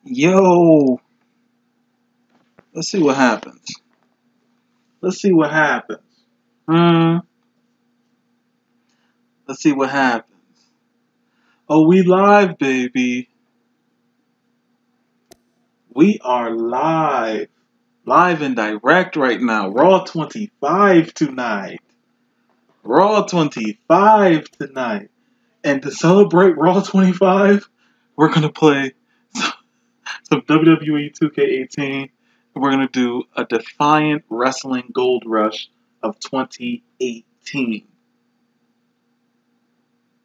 Yo, let's see what happens. Let's see what happens. Hmm. Let's see what happens. Oh, we live, baby. We are live. Live and direct right now. Raw 25 tonight. Raw 25 tonight. And to celebrate Raw 25, we're going to play some WWE 2K18. We're going to do a Defiant Wrestling Gold Rush of 2018.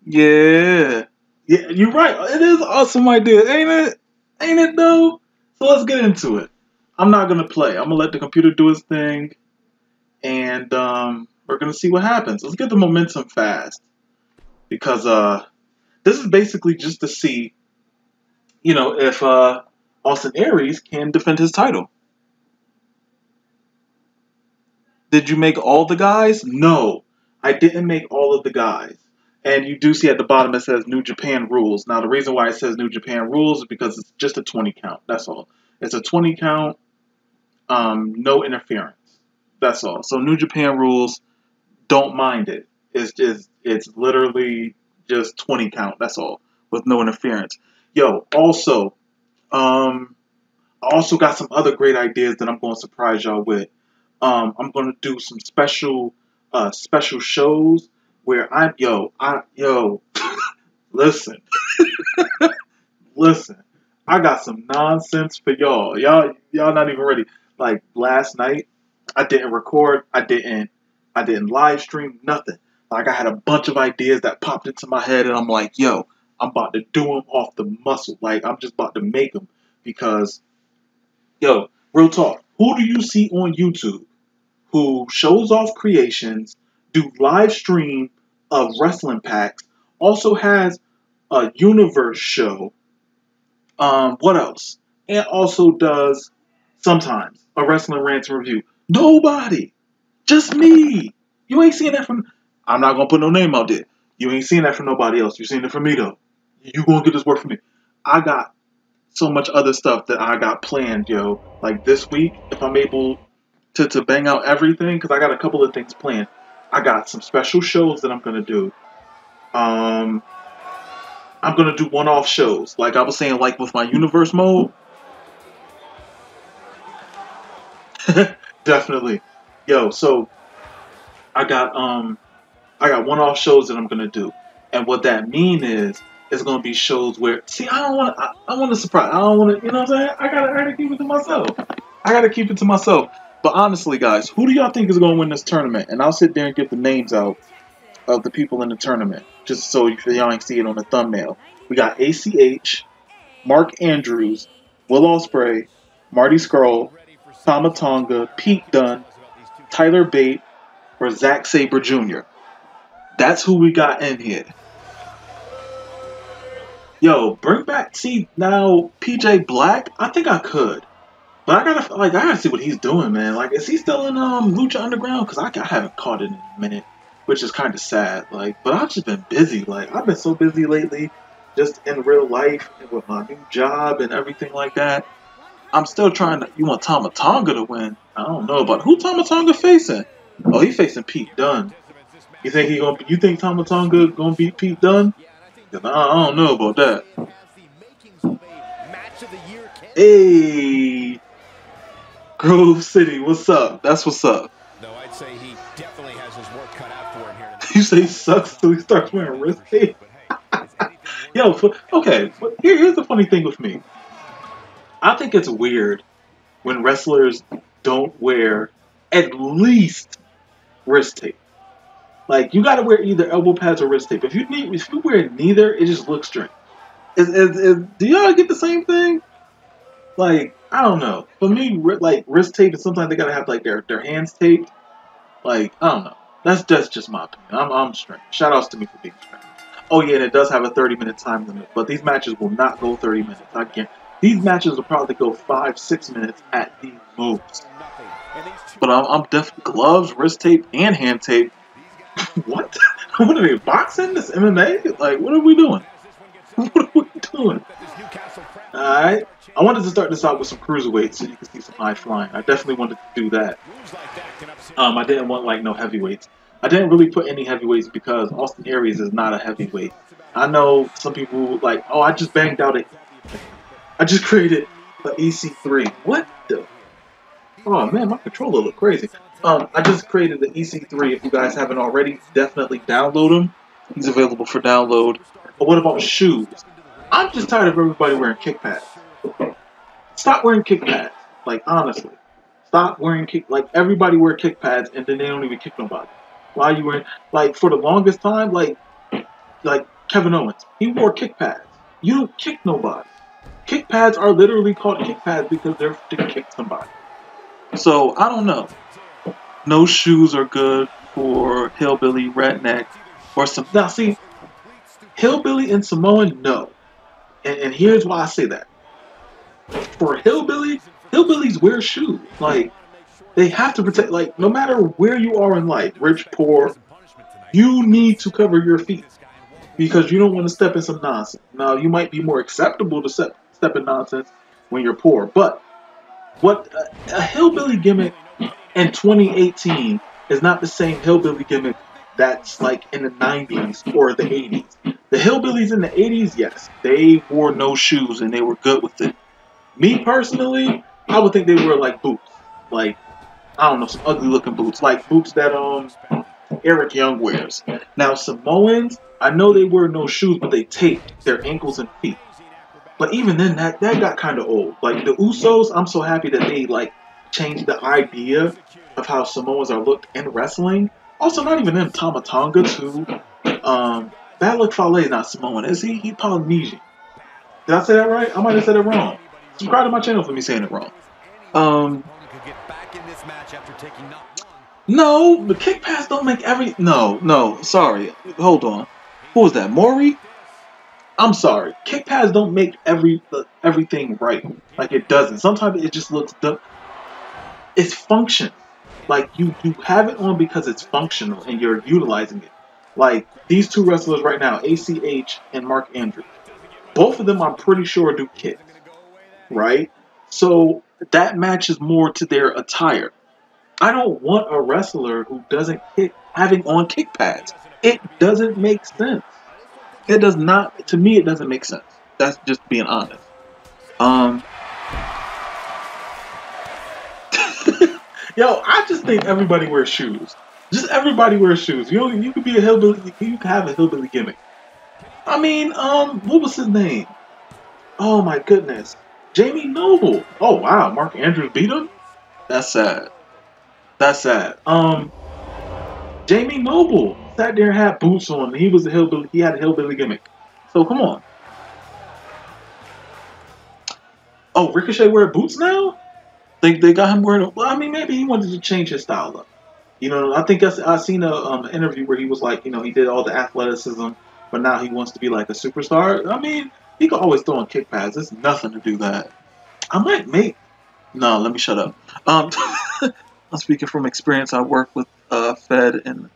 Yeah. Yeah, you're right. It is an awesome idea, ain't it? Ain't it though? So let's get into it. I'm not gonna play. I'm gonna let the computer do its thing, and we're gonna see what happens. Let's get the momentum fast because this is basically just to see, if Austin Aries can defend his title. Did you make all the guys? No, I didn't make all of the guys. And you do see at the bottom it says New Japan Rules. Now, the reason why it says New Japan Rules is because it's just a 20 count. That's all. It's a 20 count, no interference. That's all. So New Japan Rules, don't mind it. It's literally just 20 count. That's all, with no interference. Yo, also, I also got some other great ideas that I'm going to surprise y'all with. I'm going to do some special shows where listen, listen. I got some nonsense for y'all. Y'all not even ready. Like last night, I didn't record. I didn't live stream nothing. Like I had a bunch of ideas that popped into my head, and I'm like, yo, I'm about to do them off the muscle. Like I'm just about to make them because, yo, real talk. Who do you see on YouTube who shows off creations, do live stream of wrestling packs, also has a universe show, what else? And also does sometimes a wrestling rant and review. Nobody. Just me. You ain't seeing that from I'm not gonna put no name out there. You ain't seeing that from nobody else. You're seeing it from me though. You gonna get this work from me. I got so much other stuff that I got planned, yo. Like this week, if I'm able to bang out everything, because I got a couple of things planned. I got some special shows that I'm gonna do. I'm gonna do one-off shows, like I was saying, like with my universe mode. Definitely, yo. So I got one-off shows that I'm gonna do, and what that mean is it's gonna be shows where I want to surprise. I don't want to, you know what I'm saying? I gotta keep it to myself. I gotta keep it to myself. But honestly, guys, who do y'all think is gonna win this tournament? And I'll sit there and get the names out of the people in the tournament, just so y'all can see it on the thumbnail. We got ACH, Mark Andrews, Will Ospreay, Marty Scurll, Tama Tonga, Pete Dunne, Tyler Bate, or Zack Sabre Jr. That's who we got in here. Yo, bring back, see, now, PJ Black, I think I could. But I gotta see what he's doing, man. Like, is he still in Lucha Underground? Because I haven't caught it in a minute, which is kind of sad. Like, but I've just been busy. Like, I've been so busy lately, just in real life and with my new job and everything like that. I'm still trying to. You want Tama Tonga to win? I don't know about who Tama Tonga facing. Oh, he facing Pete Dunne. You think You think Tama Tonga gonna beat Pete Dunne? I don't know about that. Hey, Grove City, what's up? That's what's up. No, I'd say he definitely has his work cut out for him here tonight. You say he sucks till he starts wearing wrist tape. Yo, okay, but here's the funny thing with me. I think it's weird when wrestlers don't wear at least wrist tape. Like, you gotta wear either elbow pads or wrist tape. If you wear neither, it just looks strange. Do y'all get the same thing? Like, I don't know. For me, like, wrist tape, and sometimes they gotta have, like, their hands taped. Like, I don't know. That's just my opinion. I'm strange. Shout outs to me for being strange. Oh, yeah, and it does have a 30-minute time limit, but these matches will not go 30 minutes. I can't. These matches will probably go 5-6 minutes at the most. But I'm definitely gloves, wrist tape, and hand tape. What? What are we boxing? This MMA? Like, what are we doing? What are we doing? Alright. I wanted to start this out with some cruiserweights so you can see some high flying. I definitely wanted to do that. I didn't want like no heavyweights. I didn't really put any heavyweights because Austin Aries is not a heavyweight. I know some people like, oh, I just banged out I just created an EC3. What the? Oh man, my controller look crazy. I just created the EC3. If you guys haven't already, definitely download him. He's available for download. But what about shoes? I'm just tired of everybody wearing kick pads. Stop wearing kick pads. Like honestly, stop wearing like everybody wear kick pads and then they don't even kick nobody. Why are you wearing like for the longest time like Kevin Owens? He wore kick pads. You don't kick nobody. Kick pads are literally called kick pads because they're to kick somebody. So I don't know. No shoes are good for hillbilly, redneck, or some. Now see, hillbilly and Samoan, no. And here's why I say that. For hillbillies wear shoes. Like they have to protect. Like no matter where you are in life, rich, poor, you need to cover your feet because you don't want to step in some nonsense. Now you might be more acceptable to step in nonsense when you're poor, but what a hillbilly gimmick in 2018 is not the same hillbilly gimmick that's like in the 90s or the 80s. The hillbillies in the 80s, yes, they wore no shoes and they were good with it. Me personally, I would think they were like boots. Like, I don't know, some ugly looking boots. Like boots that Eric Young wears. Now Samoans, I know they wear no shoes, but they taped their ankles and feet. But even then, that got kind of old. Like the Usos, I'm so happy that they like changed the idea of how Samoans are looked in wrestling. Also, not even them, Tama Tonga too. Bad Luck Fale is not Samoan, is he? He Polynesian. Did I say that right? I might have said it wrong. Subscribe to my channel for me saying it wrong. No, the kick pass don't make every. No, sorry. Hold on. Who was that? Maury? I'm sorry. Kick pads don't make everything right. Like it doesn't. Sometimes it just looks dumb. It's function. Like you have it on because it's functional and you're utilizing it. Like these two wrestlers right now, ACH and Mark Andrews. Both of them I'm pretty sure do kicks. Right? So that matches more to their attire. I don't want a wrestler who doesn't kick having on kick pads. It doesn't make sense. It does not. To me, it doesn't make sense. That's just being honest. Yo, I just think everybody wears shoes. Just everybody wears shoes. You could be a hillbilly. You can have a hillbilly gimmick. I mean, what was his name? Oh my goodness, Jamie Noble. Oh wow, Mark Andrews beat him. That's sad. That's sad. Jamie Noble sat there and had boots on. He was a hillbilly. He had a hillbilly gimmick. So come on. Oh, Ricochet wear boots now? They got him wearing. Well, I mean, maybe he wanted to change his style up. You know, I think I seen a interview where he was like, you know, he did all the athleticism, but now he wants to be like a superstar. I mean, he could always throw on kick pads. There's nothing to do that. I might make. No, let me shut up. I'm speaking from experience. I work with Fed in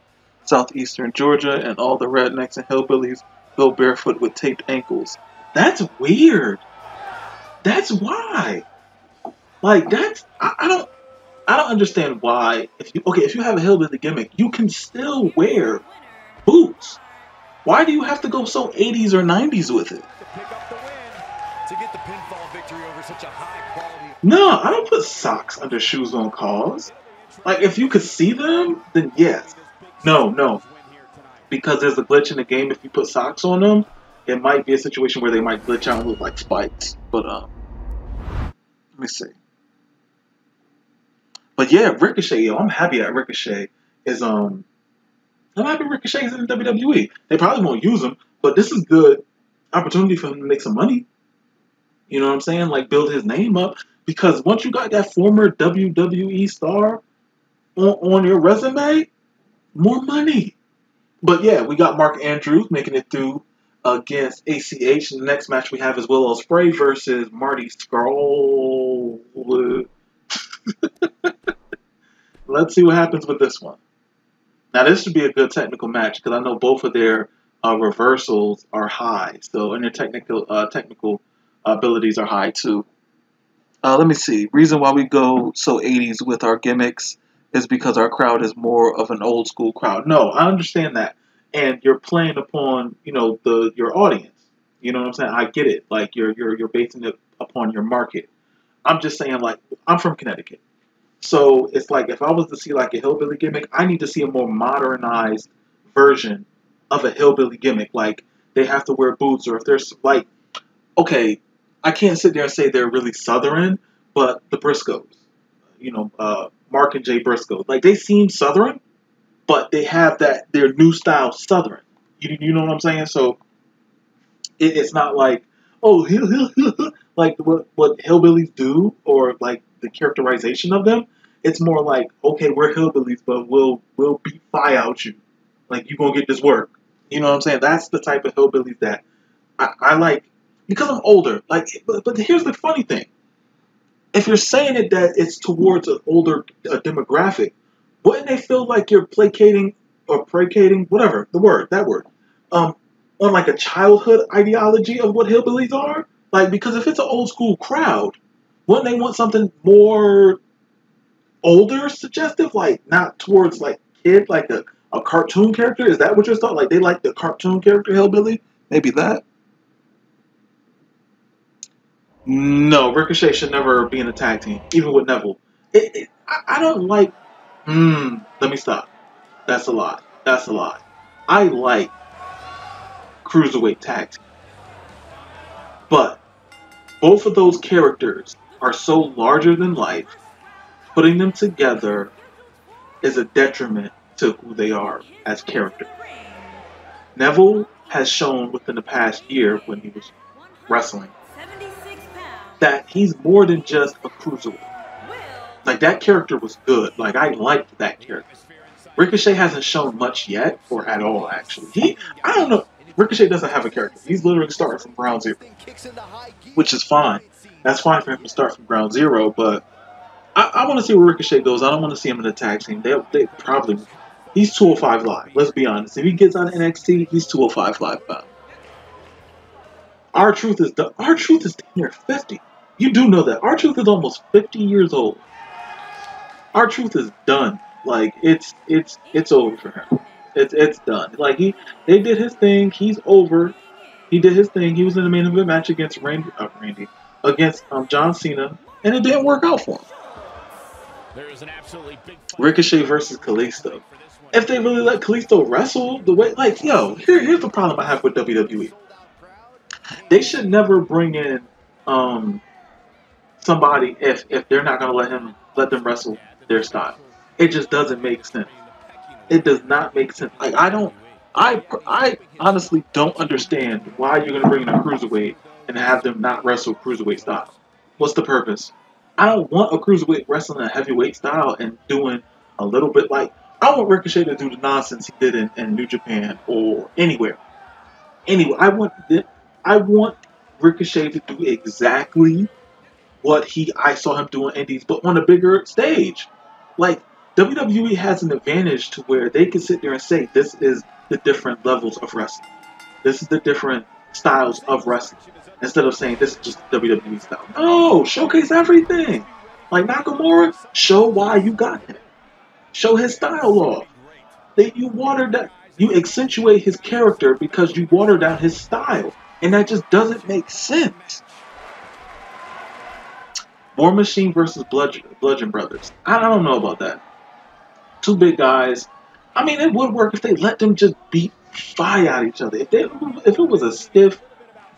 southeastern Georgia, and all the rednecks and hillbillies go barefoot with taped ankles. That's weird. That's why. Like that's I don't understand why. If you have a hillbilly gimmick, you can still wear boots. Why do you have to go so 80s or 90s with it? No, I don't put socks under shoes on calls. Like if you could see them, then yes. No. Because there's a glitch in the game. If you put socks on them, it might be a situation where they might glitch out and look like spikes. But let me see. But yeah, Ricochet, yo, I'm happy that Ricochet is I'm happy Ricochet is in the WWE. They probably won't use him, but this is good opportunity for him to make some money. You know what I'm saying? Like build his name up. Because once you got that former WWE star on your resume, more money. But yeah, we got Mark Andrews making it through against ACH. The next match we have is Will Ospreay versus Marty Scurll. Let's see what happens with this one. Now, this should be a good technical match because I know both of their reversals are high. So, in their technical abilities are high too. Let me see. Reason why we go so 80s with our gimmicks is because our crowd is more of an old school crowd. No, I understand that, and you're playing upon your audience. You know what I'm saying? I get it. Like you're basing it upon your market. I'm just saying, like, I'm from Connecticut. So it's like if I was to see like a hillbilly gimmick, I need to see a more modernized version of a hillbilly gimmick. Like they have to wear boots, or if there's like, okay, I can't sit there and say they're really Southern, but the Briscoes, Mark and Jay Briscoe, like they seem Southern, but they have their new style Southern. You know what I'm saying? So it's not like, oh, like what hillbillies do, or like the characterization of them. It's more like, okay, we're hillbillies, but we'll beat fire out you. Like you gonna get this work. You know what I'm saying? That's the type of hillbillies that I like because I'm older. Like, but here's the funny thing: if you're saying it that it's towards an older demographic, wouldn't they feel like you're placating or placating, whatever that word, um, on like a childhood ideology of what hillbillies are? Like, because if it's an old school crowd, wouldn't they want something more older, suggestive, like not towards like kid, like a cartoon character? Is that what you're thought? Like they like the cartoon character hillbilly? Maybe that. No, Ricochet should never be in a tag team, even with Neville. I don't like. Let me stop. That's a lie. That's a lie. I like cruiserweight tag team, but both of those characters are so larger than life. Putting them together is a detriment to who they are as characters. Neville has shown within the past year when he was wrestling that he's more than just a cruiserweight. Like that character was good. Like I liked that character. Ricochet hasn't shown much yet, or at all actually. I don't know. Ricochet doesn't have a character. He's literally starting from ground zero, which is fine. That's fine for him to start from ground zero, but I want to see where Ricochet goes. I don't want to see him in the tag team. They probably. He's 205 live. Let's be honest. If he gets out of NXT, he's 205 live bound. R-Truth is done. R-Truth is near 50. You do know that. R-Truth is almost 50 years old. R-Truth is done. Like it's over for him. It's done. Like they did his thing. He's over. He did his thing. He was in the main event match against against John Cena, and it didn't work out for him. Ricochet versus Kalisto. If they really let Kalisto wrestle the way, like, here's the problem I have with WWE. They should never bring in somebody if they're not gonna let them wrestle their style. It just doesn't make sense. It does not make sense. Like I honestly don't understand why you're gonna bring in a cruiserweight and have them not wrestle cruiserweight style. What's the purpose? I don't want a cruiserweight wrestling a heavyweight style and doing a little bit like I want Ricochet to do the nonsense he did in New Japan or anywhere. Anyway, I want Ricochet to do exactly what I saw him doing Indies, but on a bigger stage. Like WWE has an advantage to where they can sit there and say this is the different levels of wrestling. This is the different styles of wrestling. Instead of saying this is just the WWE style. No, showcase everything. Like Nakamura, show why you got him. Show his style off. You accentuate his character because you water down his style. And that just doesn't make sense. War Machine versus Bludgeon Brothers. I don't know about that. Two big guys. I mean, it would work if they let them just beat fire out of each other. If it was a stiff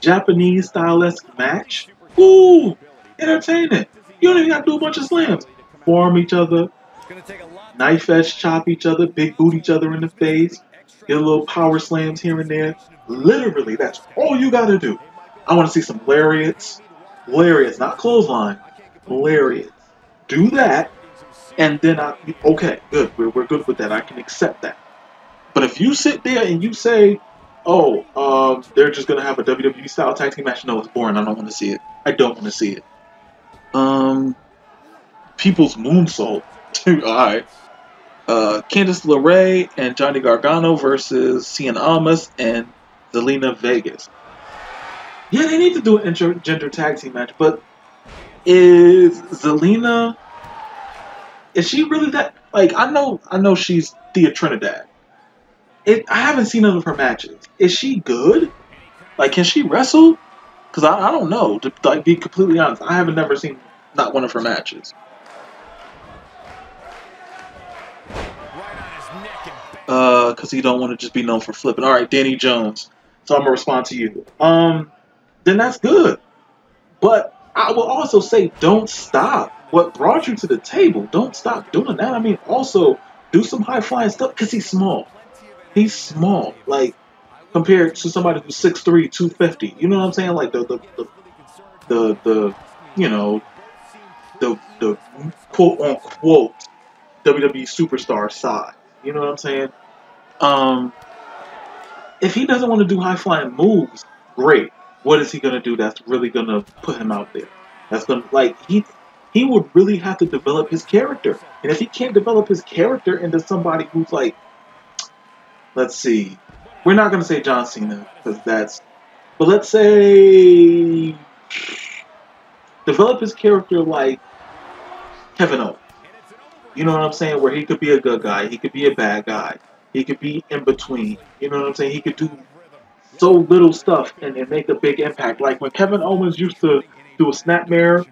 Japanese style-esque match, ooh, entertaining. You don't even got to do a bunch of slams. Form each other, knife edge chop each other, big boot each other in the face, get a little power slams here and there. Literally, that's all you got to do. I want to see some lariats. Lariats, not clothesline. Lariats. Do that, and then okay, good. We're good with that. I can accept that. But if you sit there and you say, oh, they're just going to have a WWE style tag team match, no, it's boring. I don't want to see it. I don't want to see it. People's Moonsault. Alright. Candice LeRae and Johnny Gargano versus Cien Almas and Zelina Vegas. Yeah, they need to do an intergender tag team match, but is Zelina, is she really that, like, I know she's Thea Trinidad. I haven't seen none of her matches. Is she good? Like, can she wrestle? Because I don't know, to like be completely honest. I haven't never seen not one of her matches. Because you don't want to just be known for flipping. All right, Danny Jones. So I'm gonna respond to you. Then that's good. But I will also say, don't stop what brought you to the table. Don't stop doing that. I mean, also do some high flying stuff because he's small. He's small, like compared to somebody who's 6'3", 250. You know what I'm saying? Like the you know the quote unquote WWE superstar size. You know what I'm saying? If he doesn't want to do high flying moves, great. What is he gonna do that's really gonna put him out there? That's gonna, like, he would really have to develop his character. And if he can't develop his character into somebody who's like, let's see, we're not gonna say John Cena because that's, but let's say develop his character like Kevin Owens. You know what I'm saying? Where he could be a good guy, he could be a bad guy, he could be in between. You know what I'm saying? He could do so little stuff and make a big impact. Like when Kevin Owens used to do a snapmare,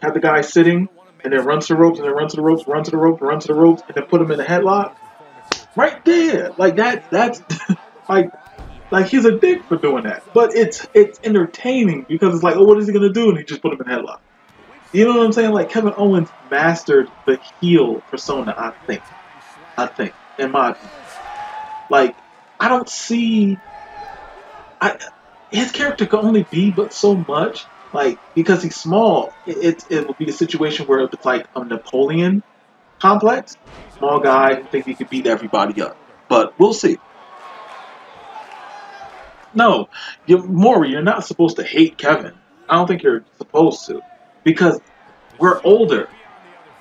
have the guy sitting, and then run to the ropes, and then run to the ropes, run to the ropes, run to the ropes, and then put him in a headlock. Right there. Like that's like he's a dick for doing that. But it's entertaining because it's like, oh, what is he gonna do? And he just put him in a headlock. You know what I'm saying? Like Kevin Owens mastered the heel persona, I think, in my opinion. Like, I don't see his character could only be but so much. Like, because he's small, it would be a situation where it's like a Napoleon complex. Small guy who thinks he could beat everybody up. But we'll see. No, Maury, you're not supposed to hate Kevin. I don't think you're supposed to. Because we're older.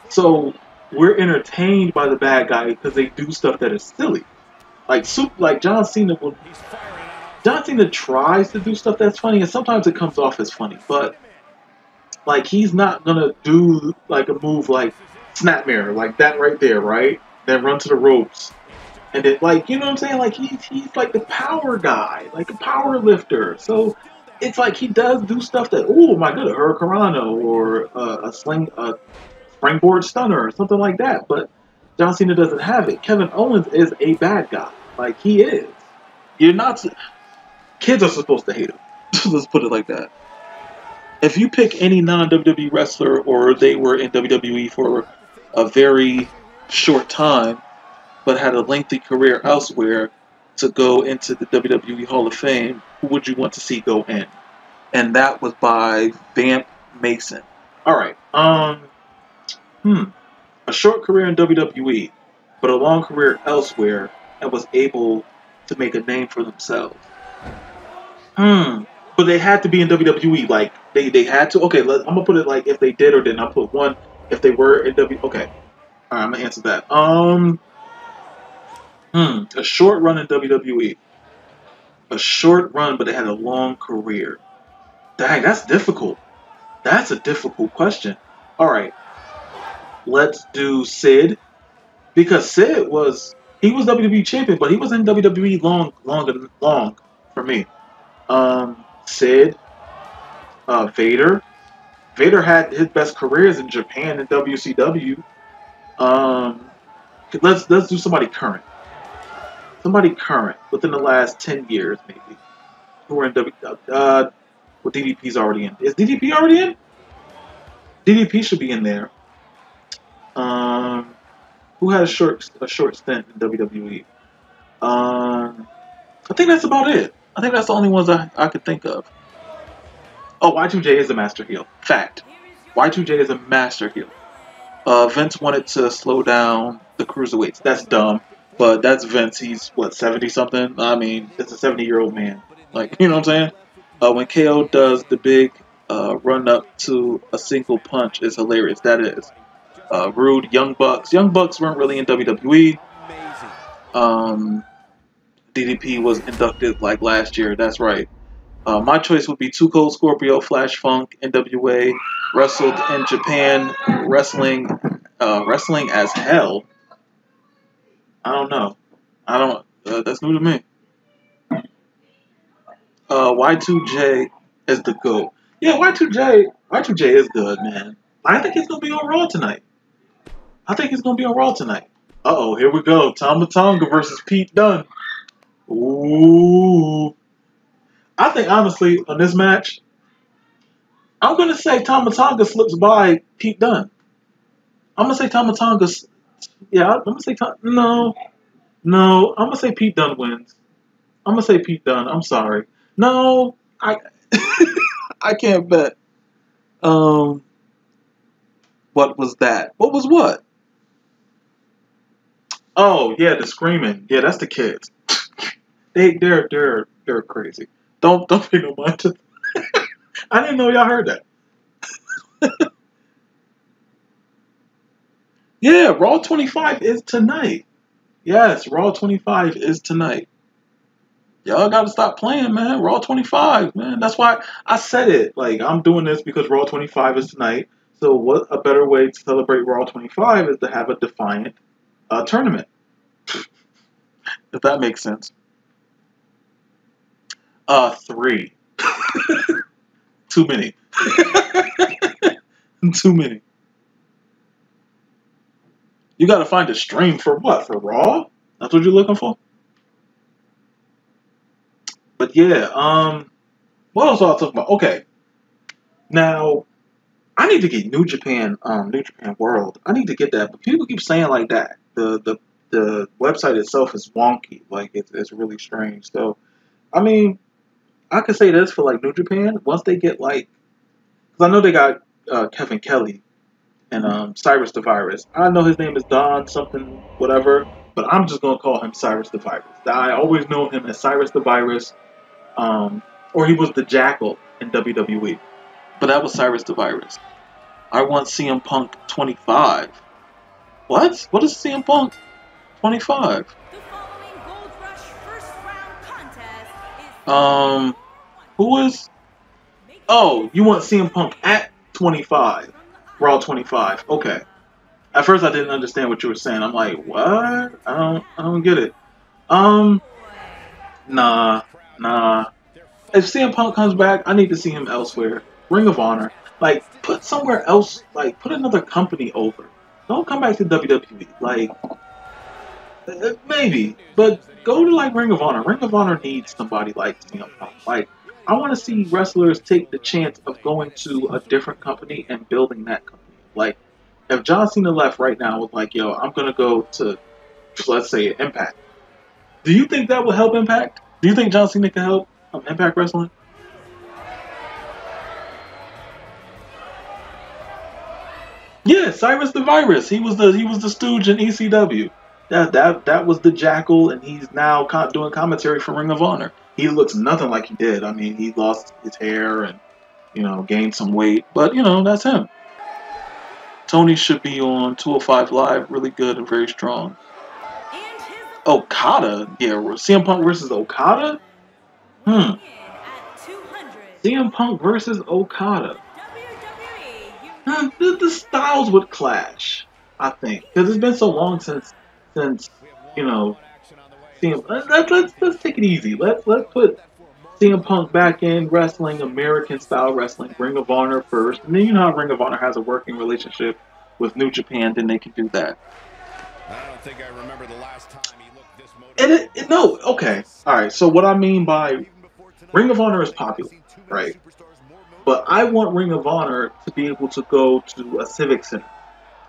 So we're entertained by the bad guy because they do stuff that is silly. Like John Cena will. John Cena tries to do stuff that's funny, and sometimes it comes off as funny. But like, he's not gonna do like a move like Snapmare, like that right there, right? Then run to the ropes, and then, like, you know what I'm saying? Like he's like the power guy, like a power lifter. So it's like he does do stuff that, oh my goodness, Hurricanrana or a springboard stunner or something like that. But John Cena doesn't have it. Kevin Owens is a bad guy, like he is. You're not. Kids are supposed to hate him. Let's put it like that. If you pick any non-WWE wrestler or they were in WWE for a very short time but had a lengthy career elsewhere to go into the WWE Hall of Fame, who would you want to see go in? And that was by Vamp Mason. All right. A short career in WWE, but a long career elsewhere, and was able to make a name for themselves. But they had to be in WWE. Like, they had to. Okay, I'm gonna put it like if they did or didn't. I'll put one if they were in WWE. Okay, all right, I'm gonna answer that. A short run in WWE. A short run, but they had a long career. Dang, that's difficult. That's a difficult question. All right, let's do Sid, because Sid was WWE champion, but he was in WWE long for me. Sid. Vader. Vader had his best careers in Japan and WCW. Let's do somebody current. Somebody current within the last 10 years, maybe. Who are in WWE? Well, DDP's already in. Is DDP already in? DDP should be in there. Who had a short stint in WWE? I think that's about it. I think that's the only ones I could think of. Oh, Y2J is a master heel. Fact. Y2J is a master heel. Vince wanted to slow down the cruiserweights. That's dumb, but that's Vince. He's, what, 70-something? I mean, it's a 70-year-old man. Like, you know what I'm saying? When KO does the big run up to a single punch, is hilarious. That is. Rude, Young Bucks. Young Bucks weren't really in WWE. DDP was inducted like last year. That's right. My choice would be Too Cold Scorpio, Flash Funk, NWA, wrestled in Japan, wrestling as hell. I don't know. I don't. That's new to me. Y2J is the GOAT. Yeah, Y2J is good, man. I think he's gonna be on Raw tonight. Uh-oh, here we go. Tama Tonga versus Pete Dunne. Ooh. I think honestly on this match, I'm gonna say Tama Tonga slips by Pete Dunne. I'm gonna say Tama Tonga's. Yeah, I'm gonna say no. I'm gonna say Pete Dunne wins. I'm gonna say Pete Dunne. I'm sorry. No, I I can't bet. Um, what was that? What was what? Oh yeah, the screaming. Yeah, that's the kids. They're crazy. Don't pay no mind to. I didn't know y'all heard that. Yeah, Raw 25 is tonight. Yes, Raw 25 is tonight. Y'all gotta stop playing, man. Raw 25, man. That's why I said it. Like, I'm doing this because Raw 25 is tonight. So what a better way to celebrate Raw 25 is to have a Defiant tournament. If that makes sense. 3. Too many. Too many. You gotta find a stream for what? For Raw? That's what you're looking for? But yeah, what else was I talking about? Okay. Now, I need to get New Japan World. I need to get that. But people keep saying like that. The website itself is wonky. Like it's really strange. So I mean, I could say this for like New Japan. Once they get like, because I know they got Kevin Kelly and Cyrus the Virus. I know his name is Don something whatever, but I'm just gonna call him Cyrus the Virus. I always know him as Cyrus the Virus, or he was the Jackal in WWE. But that was Cyrus the Virus. I want CM Punk 25. What? What is CM Punk 25? Who is? Oh, you want CM Punk at 25? Raw 25. Okay. At first, I didn't understand what you were saying. I'm like, what? I don't get it. Nah. If CM Punk comes back, I need to see him elsewhere. Ring of Honor. Like, put somewhere else. Like, put another company over. Don't come back to WWE. Like, maybe, but go to like Ring of Honor. Ring of Honor needs somebody like CM Punk. Like, I want to see wrestlers take the chance of going to a different company and building that company. Like, if John Cena left right now with like, yo, I'm gonna go to, let's say, Impact. Do you think that will help Impact? Do you think John Cena can help Impact Wrestling? Yeah, Cyrus the Virus. He was the stooge in ECW. That was the Jackal, and he's now doing commentary for Ring of Honor. He looks nothing like he did. I mean, he lost his hair and gained some weight, but that's him. Tony should be on 205 Live, really good and very strong. Okada, yeah, CM Punk versus Okada. CM Punk versus Okada. The styles would clash, I think, because it's been so long since CM. Let's take it easy. Let's put CM Punk back in wrestling, American style wrestling, Ring of Honor first, and then you know how Ring of Honor has a working relationship with New Japan, then they can do that. I don't think I remember the last time he looked this motivated. No, okay, all right. So what I mean by Ring of Honor is popular, right? But I want Ring of Honor to be able to go to a civic center,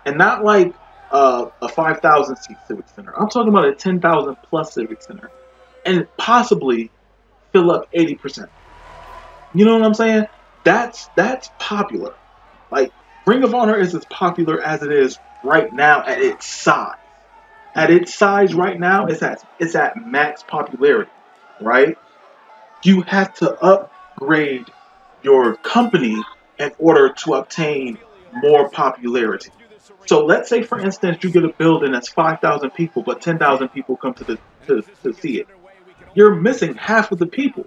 and not like a 5,000 seat civic center. I'm talking about a 10,000 plus civic center, and possibly fill up 80%. You know what I'm saying? That's popular. Like, Ring of Honor is as popular as it is right now at its size. At its size right now, it's at max popularity, right? You have to upgrade your company in order to obtain more popularity. So let's say, for instance, you get a building that's 5,000 people, but 10,000 people come to see it. You're missing half of the people.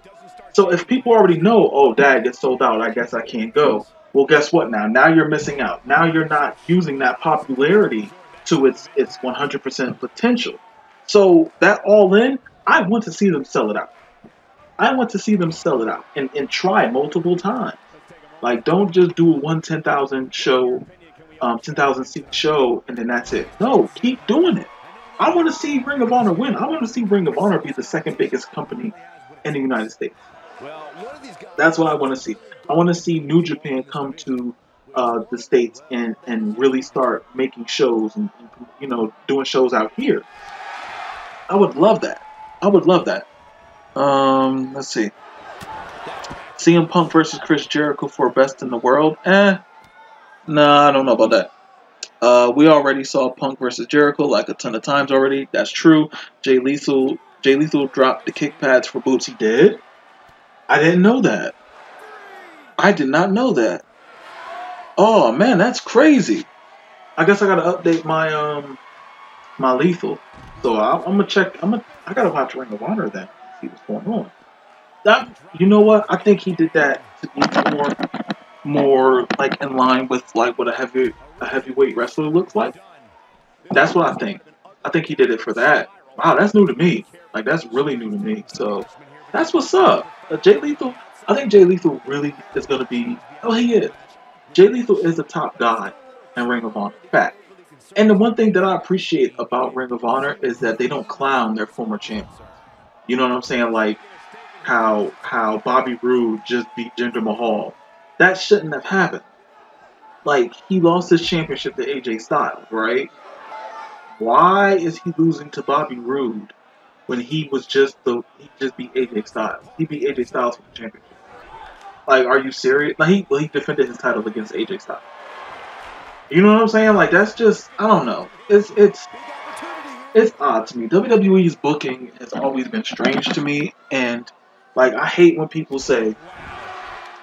So if people already know, oh, Dad gets sold out, I guess I can't go. Well, guess what now? Now you're missing out. Now you're not using that popularity to its 100% potential. So that all in, I want to see them sell it out. I want to see them sell it out and try multiple times. Like, don't just do a 10,000 show, 10,000 seat show, and then that's it. No, keep doing it. I want to see Ring of Honor win. I want to see Ring of Honor be the second biggest company in the United States. That's what I want to see. I want to see New Japan come to the States and really start making shows and doing shows out here. I would love that. I would love that. Let's see. CM Punk versus Chris Jericho for Best in the World. Nah, I don't know about that. We already saw Punk versus Jericho like a ton of times already. That's true. Jay Lethal dropped the kick pads for boots. He did? I didn't know that. I did not know that. Oh man, that's crazy. I guess I gotta update my my Lethal. So I'm gonna check. I gotta watch Ring of Honor then. See what's going on. You know what? I think he did that to be more like in line with like what a heavyweight wrestler looks like. That's what I think. I think he did it for that. Wow, that's new to me. Like, that's really new to me. So that's what's up. Jay Lethal. I think Jay Lethal really is gonna be. Oh, he is. Jay Lethal is the top guy in Ring of Honor. Fact. And the one thing that I appreciate about Ring of Honor is that they don't clown their former champions. You know what I'm saying? Like how Bobby Roode just beat Jinder Mahal. That shouldn't have happened. Like, he lost his championship to AJ Styles, right? Why is he losing to Bobby Roode when he just beat AJ Styles? He beat AJ Styles for the championship. Like, are you serious? Like, he defended his title against AJ Styles. You know what I'm saying? Like, that's just, I don't know. It's odd to me. WWE's booking has always been strange to me, and like, I hate when people say,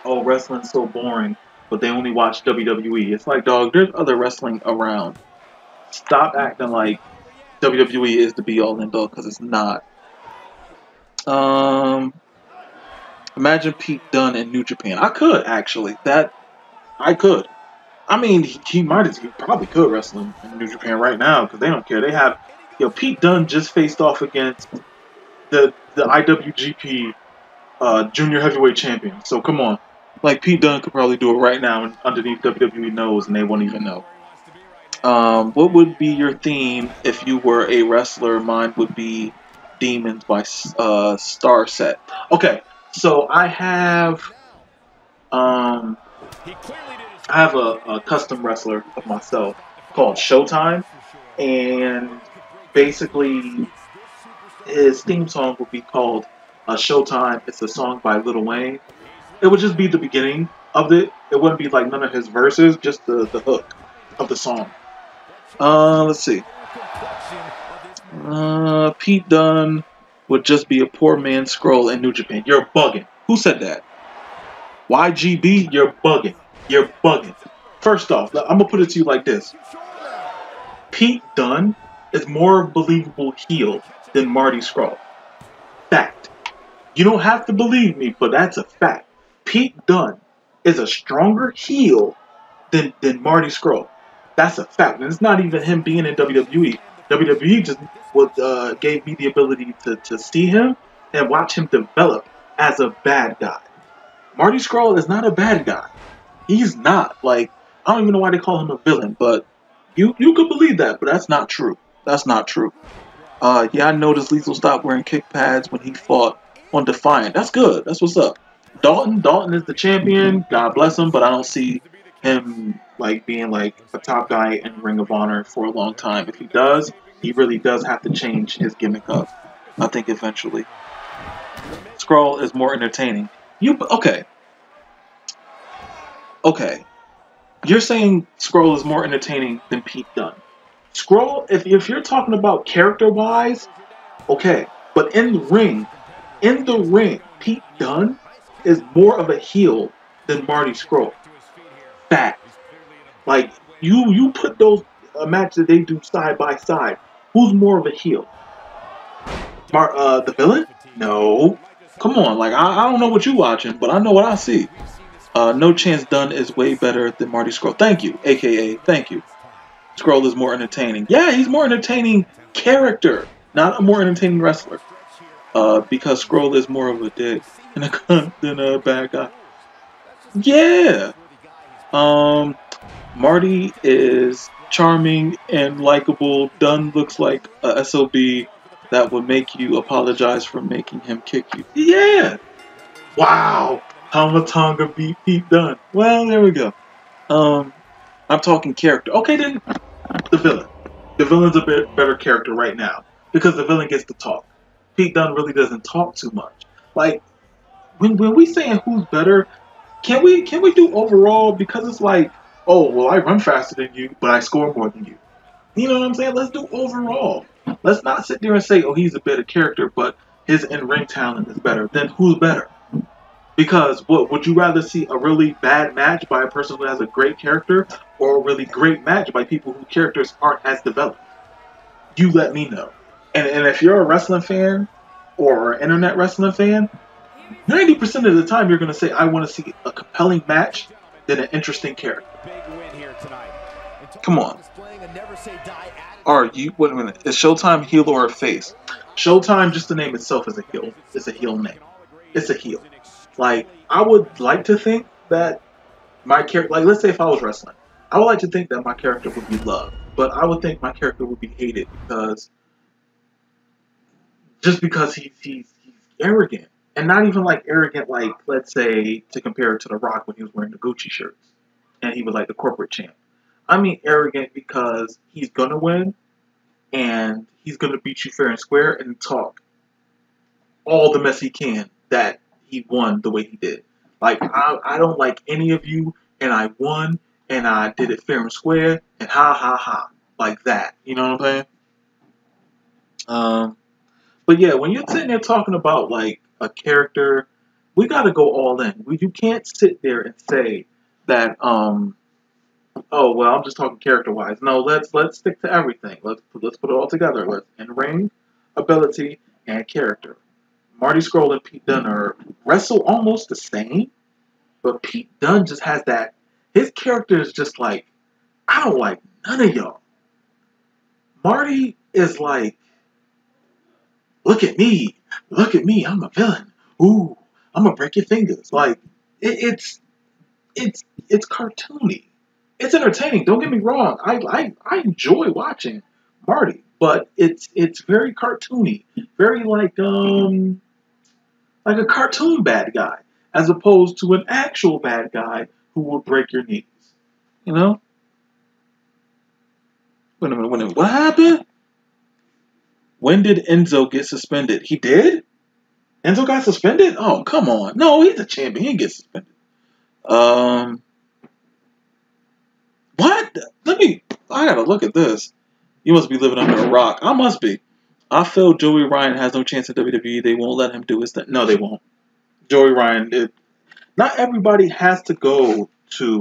"Oh, wrestling's so boring," but they only watch WWE. It's like, dog, there's other wrestling around. Stop acting like WWE is the be-all and end-all, because it's not. Imagine Pete Dunne in New Japan. I could, actually. I could. I mean, he probably could wrestle in New Japan right now, because they don't care. They have, Pete Dunne just faced off against the IWGP Junior Heavyweight Champion. So come on. Like, Pete Dunne could probably do it right now underneath WWE nose, and they won't even know. What would be your theme if you were a wrestler? Mine would be Demons by Star Set. Okay, so I have a custom wrestler of myself called Showtime, and basically his theme song would be called Showtime. It's a song by Lil Wayne. It would just be the beginning of it. It wouldn't be like none of his verses, just the hook of the song. Let's see. Pete Dunne would just be a poor man's Scroll in New Japan. You're bugging. Who said that? YGB, you're bugging. You're bugging. First off, I'm gonna put it to you like this. Pete Dunne is more believable heel than Marty Scurll. Fact. You don't have to believe me, but that's a fact. Pete Dunne is a stronger heel than Marty Scurll. That's a fact. And it's not even him being in WWE. WWE just gave me the ability to see him and watch him develop as a bad guy. Marty Scurll is not a bad guy. He's not. Like, I don't even know why they call him a villain, but you could believe that, but that's not true. That's not true. Yeah, I noticed Lethal stopped wearing kick pads when he fought on Defiant. That's good. That's what's up. Dalton is the champion. God bless him, but I don't see him like being like a top guy in Ring of Honor for a long time. If he does, he really does have to change his gimmick up. I think eventually. Scurll is more entertaining. Okay. You're saying Scurll is more entertaining than Pete Dunne. Scurll, if you're talking about character-wise, okay. But in the ring, Pete Dunne is more of a heel than Marty Scurll. Fact. Like, you put those matches that they do side by side. Who's more of a heel? The villain? No. Come on, like I don't know what you watching, but I know what I see. No Chance Dunn is way better than Marty Scurll. Thank you, aka thank you. Scurll is more entertaining. Yeah, he's more entertaining character, not a more entertaining wrestler. Because Scurll is more of a dick and a cunt than a bad guy. Yeah. Marty is charming and likable. Dunn looks like a SOB that would make you apologize for making him kick you. Yeah. Wow. Hamatonga beat Pete Dunne. Well, there we go. I'm talking character. Okay, then the villain. The villain's a bit better character right now because the villain gets to talk. Pete Dunne really doesn't talk too much. Like when we saying who's better, can we do overall? Because it's like, oh well, I run faster than you, but I score more than you. You know what I'm saying? Let's do overall. Let's not sit there and say, oh, he's a better character, but his in-ring talent is better. Then who's better? Because what would you rather see a really bad match by a person who has a great character, or a really great match by people whose characters aren't as developed? You let me know. And if you're a wrestling fan or an internet wrestling fan, 90% of the time you're going to say, I want to see a compelling match than an interesting character. Come on. Are you, wait a minute, is Showtime heel or a face? Showtime, just the name itself, is a heel. It's a heel name. It's a heel. Like, I would like to think that my character, like, let's say if I was wrestling, I would like to think that my character would be loved, but I would think my character would be hated because, just because he's arrogant. And not even like arrogant, like, let's say, to compare it to The Rock when he was wearing the Gucci shirts and he was like the corporate champ. I mean arrogant because he's gonna win and he's gonna beat you fair and square and talk all the mess he can that he won the way he did. Like, I don't like any of you, and I won, and I did it fair and square, and ha ha ha, like that. You know what I'm saying? But yeah, when you're sitting there talking about like a character, we got to go all in. You can't sit there and say that, oh well, I'm just talking character wise. No, let's stick to everything. Let's put it all together. Let's in ring, ability, and character. Marty Scurll and Pete Dunne are wrestle almost the same, but Pete Dunne just has that. His character is just like, I don't like none of y'all. Marty is like, look at me, I'm a villain. Ooh, I'm gonna break your fingers. Like it's cartoony. It's entertaining. Don't get me wrong. I enjoy watching Marty, but it's very cartoony, very like a cartoon bad guy, as opposed to an actual bad guy who will break your knees. You know? Wait a minute. What happened? When did Enzo get suspended? He did? Enzo got suspended? Oh, come on. No, he's a champion. He didn't get suspended. What? I gotta look at this. You must be living under a rock. I must be. I feel Joey Ryan has no chance in WWE. They won't let him do his thing. No, they won't. Joey Ryan, not everybody has to go in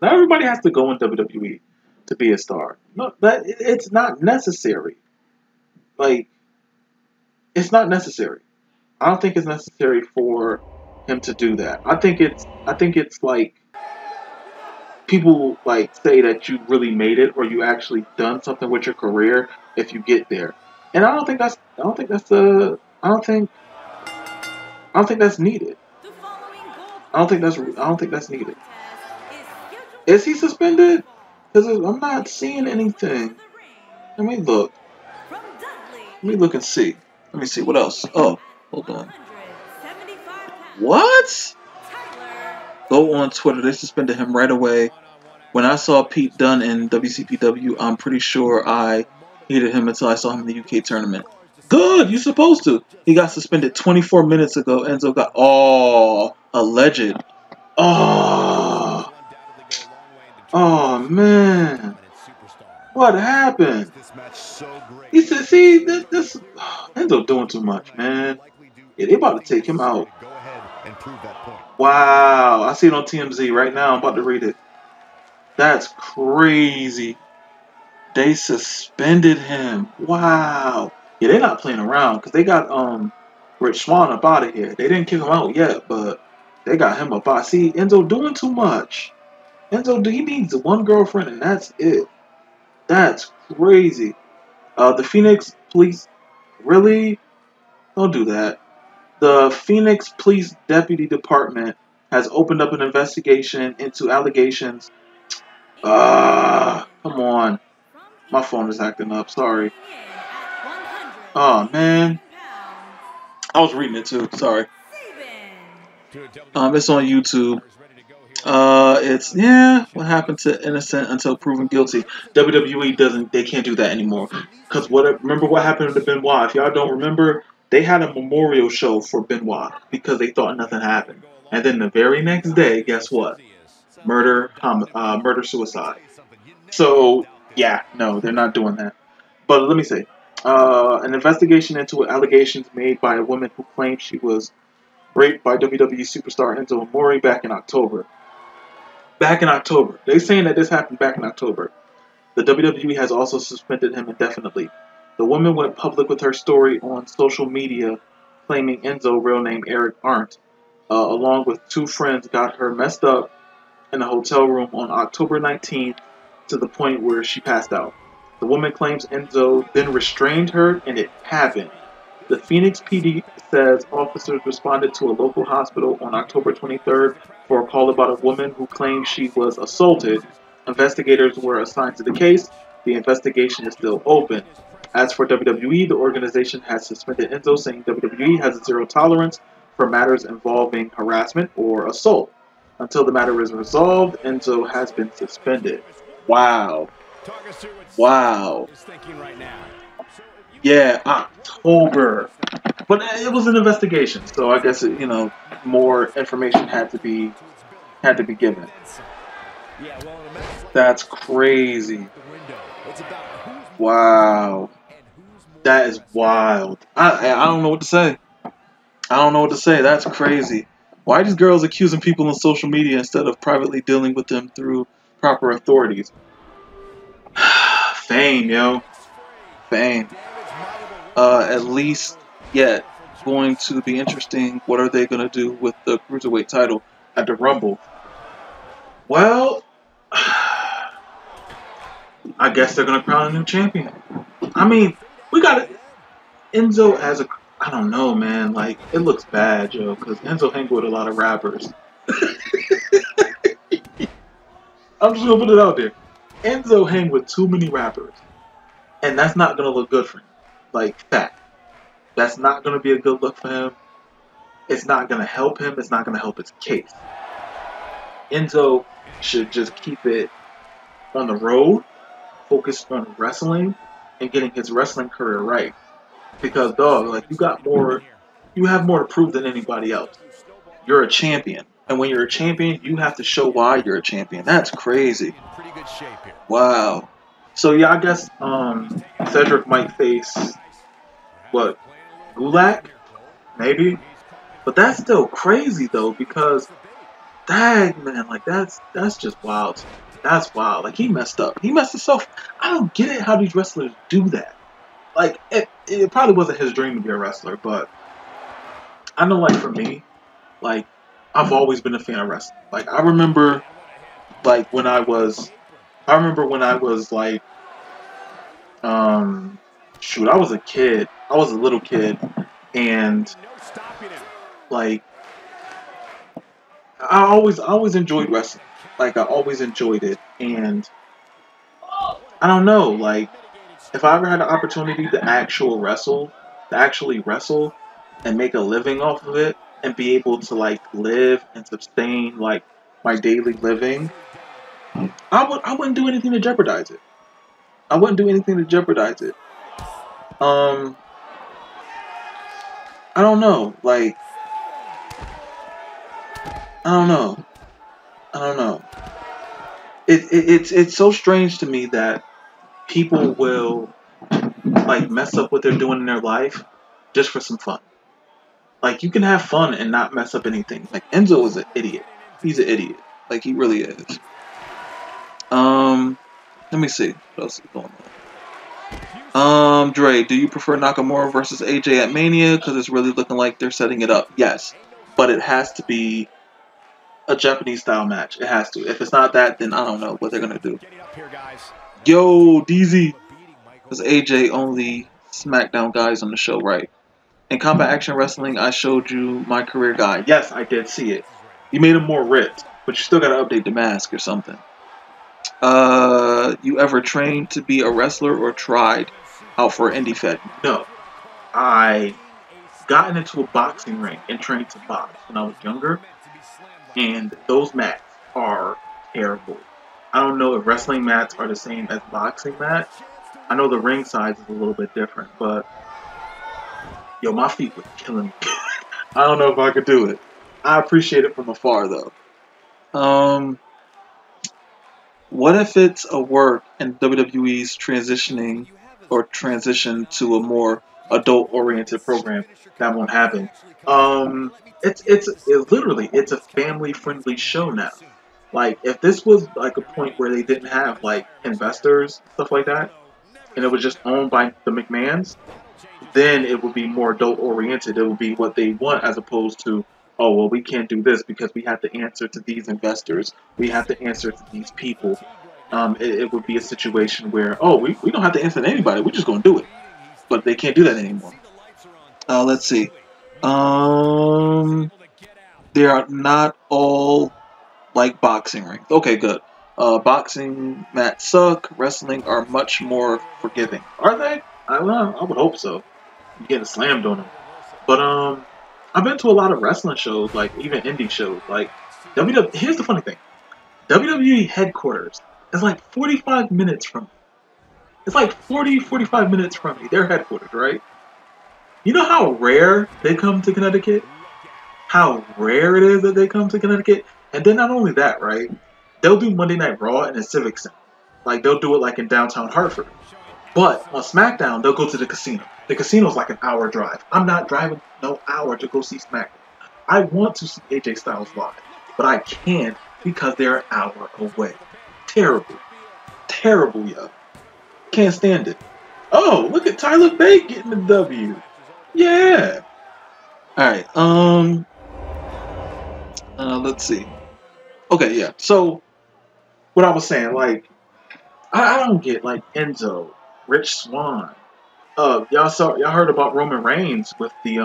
WWE to be a star. No, it's not necessary. Like, it's not necessary. I don't think it's necessary for him to do that. I think it's like people like say that you really made it or you actually done something with your career if you get there. And I don't think that's needed. I don't think that's needed. Is he suspended? Because I'm not seeing anything. Let me look. Let me look and see. Let me see. What else? Oh, hold on. What? Go on Twitter. They suspended him right away. When I saw Pete Dunne in WCPW, I'm pretty sure I hated him until I saw him in the UK tournament. Good, you're supposed to. He got suspended 24 minutes ago. Enzo got, alleged. Oh, man. What happened? He said, see, this Enzo doing too much, man. Yeah, they about to take him out. Wow, I see it on TMZ right now. I'm about to read it. That's crazy. They suspended him. Wow. Yeah, they're not playing around because they got Rich Swann up out of here. They didn't kick him out yet, but they got him up out. See, Enzo doing too much. Enzo, he needs one girlfriend, and that's it. That's crazy. The Phoenix Police, really? Don't do that. The Phoenix Police Deputy Department has opened up an investigation into allegations. Come on. My phone is acting up. Sorry. Oh, man. I was reading it too. Sorry. It's on YouTube. What happened to innocent until proven guilty? WWE they can't do that anymore. Because remember what happened to Benoit? If y'all don't remember, they had a memorial show for Benoit because they thought nothing happened. And then the very next day, guess what? Murder, suicide. So, yeah, no, they're not doing that. But let me say, an investigation into allegations made by a woman who claimed she was raped by WWE superstar Enzo Amore back in October. They're saying that this happened back in October. The WWE has also suspended him indefinitely. The woman went public with her story on social media, claiming Enzo, real name Eric Arndt, along with two friends, got her messed up in a hotel room on October 19th to the point where she passed out. The woman claims Enzo then restrained her, and it happened. The Phoenix PD says officers responded to a local hospital on October 23rd for a call about a woman who claimed she was assaulted. Investigators were assigned to the case. The investigation is still open. As for WWE, the organization has suspended Enzo, saying WWE has a zero tolerance for matters involving harassment or assault. Until the matter is resolved, Enzo has been suspended. Wow. Wow. Yeah, October. But it was an investigation, so I guess more information had to be given. That's crazy. Wow. That is wild. I don't know what to say. That's crazy. Why are these girls accusing people on social media instead of privately dealing with them through proper authorities? Fame, yo. Fame. At least yet going to be interesting. What are they going to do with the Cruiserweight title at the Rumble? Well, I guess they're going to crown a new champion. I mean, we got it. Enzo as a... I don't know, man. Like, it looks bad, yo, because Enzo hangs with a lot of rappers. I'm just going to put it out there. Enzo hang with too many rappers. And that's not going to look good for him. Like, fact. That's not going to be a good look for him. It's not going to help him. It's not going to help his case. Enzo should just keep it on the road, focus on wrestling, and getting his wrestling career right. Because, dog, like, you have more to prove than anybody else. You're a champion. And when you're a champion, you have to show why you're a champion. That's crazy. Wow. So, yeah, I guess Cedric might face, what, Gulak? Maybe? But that's still crazy, though, because, dang, man, like, that's just wild. That's wild. Like, he messed up. He messed himself. I don't get it how these wrestlers do that. Like, it probably wasn't his dream to be a wrestler, but I know, like, for me, like, I've always been a fan of wrestling. Like, I remember, when I was, like, I was a kid. I was a little kid, and, like, I always enjoyed wrestling. Like, I always enjoyed it, and I don't know, like, if I ever had an opportunity to actually wrestle and make a living off of it and be able to, like, live and sustain, like, my daily living, I wouldn't do anything to jeopardize it. I don't know, like, I don't know. It's so strange to me that people will, like, mess up what they're doing in their life just for some fun. Like, you can have fun and not mess up anything. Like, Enzo is an idiot. He's an idiot. Like, he really is. Let me see. What else is going on? Dre, do you prefer Nakamura versus AJ at Mania? Because it's really looking like they're setting it up. Yes, but it has to be a Japanese style match. It has to. If it's not that, then I don't know what they're gonna do. Yo, DZ, because AJ only SmackDown guys on the show, right? In Combat Action Wrestling, I showed you my career guide. Yes, I did see it. You made him more ripped, but you still gotta update the mask or something. You ever trained to be a wrestler or tried out for an indie fed? No. I gotten into a boxing ring and trained to box when I was younger, and those mats are terrible. I don't know if wrestling mats are the same as boxing mats. I know the ring size is a little bit different, but yo, my feet were killing me. I don't know if I could do it. I appreciate it from afar though. What if it's a work and WWE's transitioning or transition to a more adult-oriented program? That won't happen. It's literally it's a family-friendly show now. Like if this was like a point where they didn't have like investors stuff like that, and it was just owned by the McMahons, then it would be more adult-oriented. It would be what they want as opposed to, oh well, we can't do this because we have to answer to these investors. We have to answer to these people. It would be a situation where, oh, we don't have to answer to anybody. We're just going to do it. But they can't do that anymore. Let's see. They are not all like boxing rings. Okay, good. Boxing mats suck. Wrestling are much more forgiving. Are they? I would hope so. You get slammed on them. But I've been to a lot of wrestling shows, like even indie shows. Like WWE. Here's the funny thing: WWE headquarters is like 45 minutes from me. It's like 45 minutes from me. Their headquarters, right? You know how rare they come to Connecticut? How rare it is that they come to Connecticut? And then not only that, right? They'll do Monday Night Raw in a Civic Center. Like they'll do it like in downtown Hartford. But on SmackDown, they'll go to the casino. The casino's like an hour drive. I'm not driving no hour to go see SmackDown. I want to see AJ Styles live, but I can't because they're an hour away. Terrible. Terrible, yo. Can't stand it. Oh, look at Tyler Bate getting the W. Yeah. Alright, let's see. Okay, yeah. So, what I was saying, like, I don't get, like, Enzo, Rich Swann. Y'all heard about Roman Reigns with the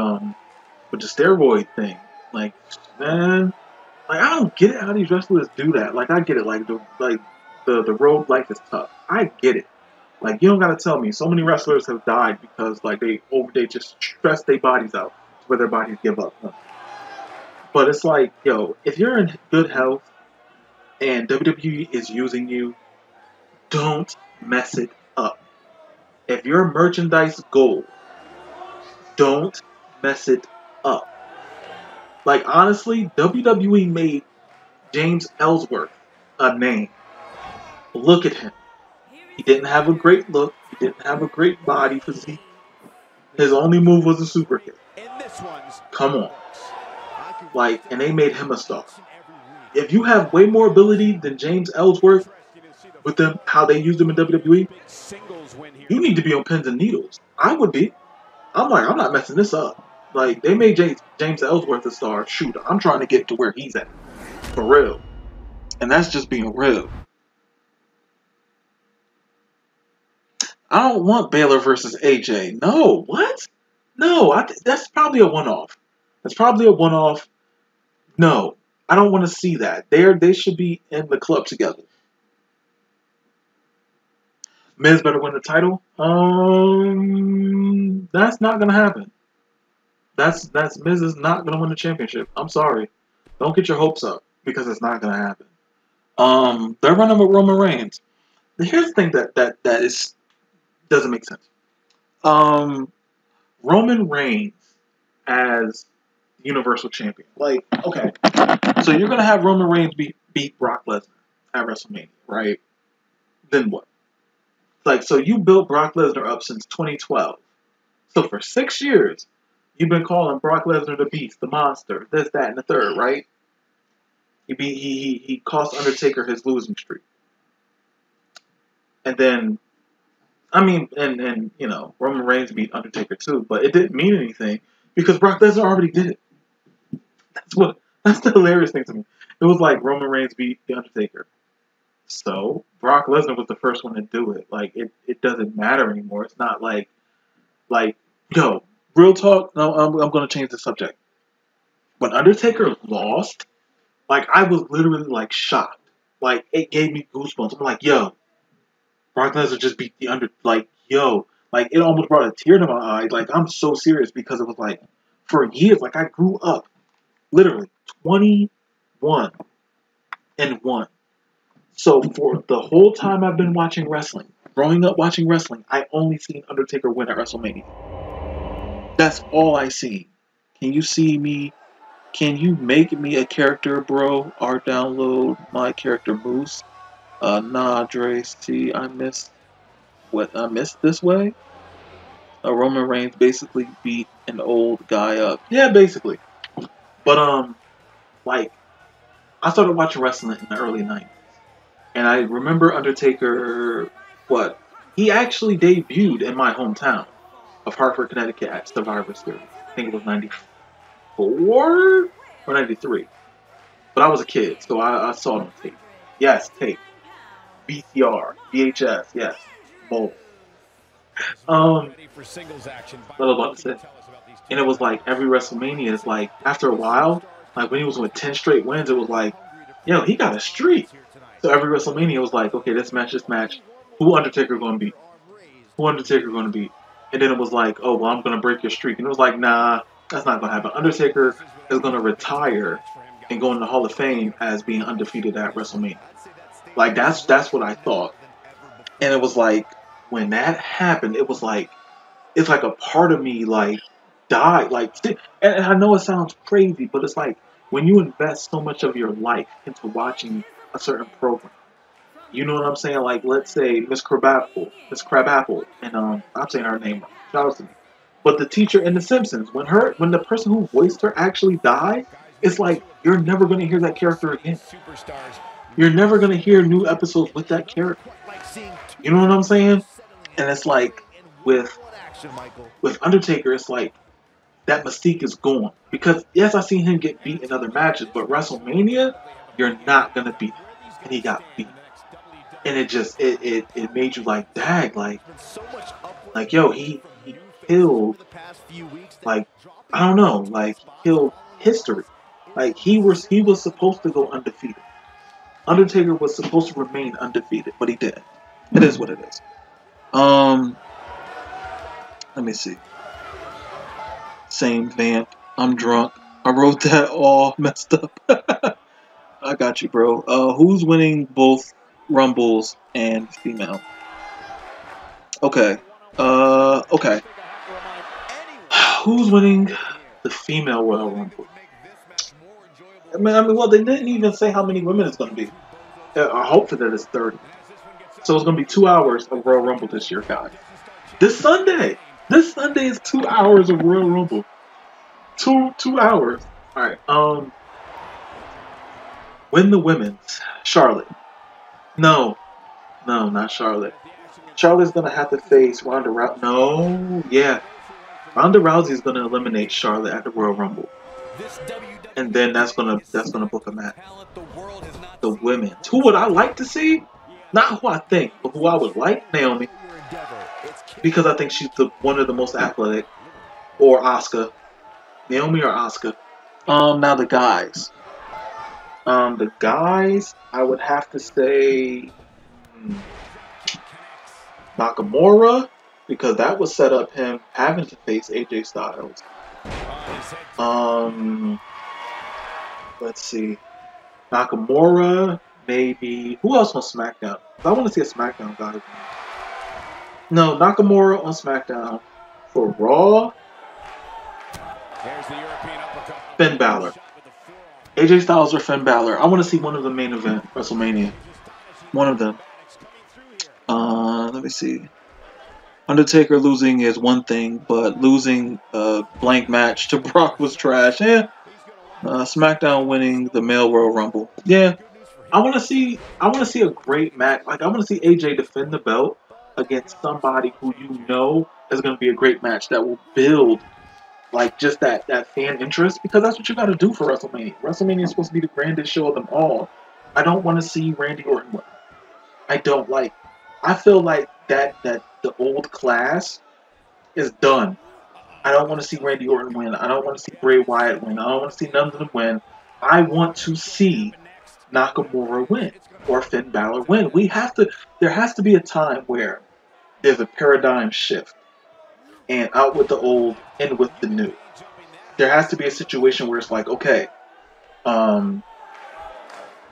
steroid thing. Like, man, like, I don't get it how these wrestlers do that. Like, I get it, like, the road life is tough. I get it. Like, you don't gotta tell me. So many wrestlers have died because, like, they just stress their bodies out where their bodies give up. But it's like, yo, if you're in good health and WWE is using you, don't mess it up. If you're merchandise gold, don't mess it up. Like, honestly, WWE made James Ellsworth a name. Look at him. He didn't have a great look. He didn't have a great body physique. His only move was a super kick. Come on. Like, and they made him a star. If you have way more ability than James Ellsworth with them, how they used him in WWE, you need to be on pins and needles. I would be. I'm like, I'm not messing this up. Like, they made James Ellsworth a star. Shoot, I'm trying to get to where he's at. For real. And that's just being real. I don't want Baylor versus AJ. No, what? No, that's probably a one-off. That's probably a one-off. No, I don't want to see that. They should be in the club together. Miz better win the title. That's not gonna happen. That's Miz is not gonna win the championship. I'm sorry. Don't get your hopes up because it's not gonna happen. They're running with Roman Reigns. Here's the thing that is doesn't make sense. Roman Reigns as Universal Champion. Like, okay, so you're gonna have Roman Reigns beat Brock Lesnar at WrestleMania, right? Then what? Like, so you built Brock Lesnar up since 2012. So for 6 years, you've been calling Brock Lesnar the Beast, the Monster, this, that, and the third, right? He cost Undertaker his losing streak. And then I mean, and you know, Roman Reigns beat Undertaker too, but it didn't mean anything because Brock Lesnar already did it. That's the hilarious thing to me. It was like Roman Reigns beat the Undertaker. So Brock Lesnar was the first one to do it. Like it doesn't matter anymore. It's not like yo, real talk. No, I'm gonna change the subject. When Undertaker lost, like I was literally like shocked. Like it gave me goosebumps. I'm like, yo, Brock Lesnar just beat the like yo, like it almost brought a tear to my eye. Like I'm so serious because it was like for years, like I grew up literally 21 and 1. So for the whole time I've been watching wrestling, growing up watching wrestling, I only seen Undertaker win at WrestleMania. That's all I see. Can you see me? Can you make me a character, bro? Or download my character Moose? Nah, Dre. See, I missed what I missed this way. Roman Reigns basically beat an old guy up. Yeah, basically. But like I started watching wrestling in the early '90s. And I remember Undertaker, what? He actually debuted in my hometown of Hartford, Connecticut at Survivor Series. I think it was 94 or 93. But I was a kid, so I saw it on tape. Yes, tape. VCR, VHS, yes. Both. What I was about to say. And it was like every WrestleMania is like, after a while, like when he was with 10 straight wins, it was like, yo, he got a streak. So every WrestleMania was like, okay, this match, who Undertaker gonna beat? Who Undertaker gonna beat? And then it was like, oh, well, I'm gonna break your streak. And it was like, nah, that's not gonna happen. Undertaker is gonna retire and go in the Hall of Fame as being undefeated at WrestleMania. Like that's what I thought. And it was like when that happened, it was like it's like a part of me like died. Like, and I know it sounds crazy, but it's like when you invest so much of your life into watching a certain program. You know what I'm saying? Like, let's say Miss Crabapple, and I'm saying her name wrong. Shout out to me. But the teacher in The Simpsons, when the person who voiced her actually died, it's like you're never gonna hear that character again. You're never gonna hear new episodes with that character. You know what I'm saying? And it's like with Undertaker, it's like that mystique is gone. Because yes, I seen him get beat in other matches, but WrestleMania, you're not gonna beat him. And he got beat. And it just it made you like, dag, like yo, he killed, like, I don't know, like he killed history. Like he was supposed to go undefeated. Undertaker was supposed to remain undefeated, but he didn't. It is what it is. Let me see. Same vamp. I'm drunk. I wrote that all messed up. I got you, bro. Who's winning both Rumbles and female? Okay. Okay. Who's winning the female Royal Rumble? I mean, well, they didn't even say how many women it's going to be. I hope that it's 30. So it's going to be 2 hours of Royal Rumble this year, guys. This Sunday is 2 hours of Royal Rumble. Two hours. All right. Win the women's. Charlotte. No, not Charlotte. Charlotte's gonna have to face Ronda Rousey. No, yeah, Ronda Rousey's gonna eliminate Charlotte at the Royal Rumble, and then that's gonna book a match. The women. Who would I like to see? Not who I think, but who I would like. Naomi, because I think she's one of the most athletic. Or Asuka. Naomi or Asuka. Now the guys. The guys, I would have to say Nakamura, because that would set up him having to face AJ Styles. Let's see. Nakamura, maybe. Who else on SmackDown? I want to see a SmackDown guy. No, Nakamura on SmackDown. For Raw, Finn Balor. AJ Styles or Finn Balor. I want to see one of the main event WrestleMania. One of them. Let me see. Undertaker losing is one thing, but losing a blank match to Brock was trash. Yeah. SmackDown winning the male Royal Rumble. Yeah. I want to see a great match. Like I want to see AJ defend the belt against somebody who you know is going to be a great match that will build like just that fan interest, because that's what you got to do for WrestleMania. WrestleMania is supposed to be the grandest show of them all. I don't want to see Randy Orton win. I don't like. I feel like that the old class is done. I don't want to see Randy Orton win. I don't want to see Bray Wyatt win. I don't want to see none of them win. I want to see Nakamura win or Finn Balor win. We have to. There has to be a time where there's a paradigm shift, and out with the old, in with the new. There has to be a situation where it's like, okay, um,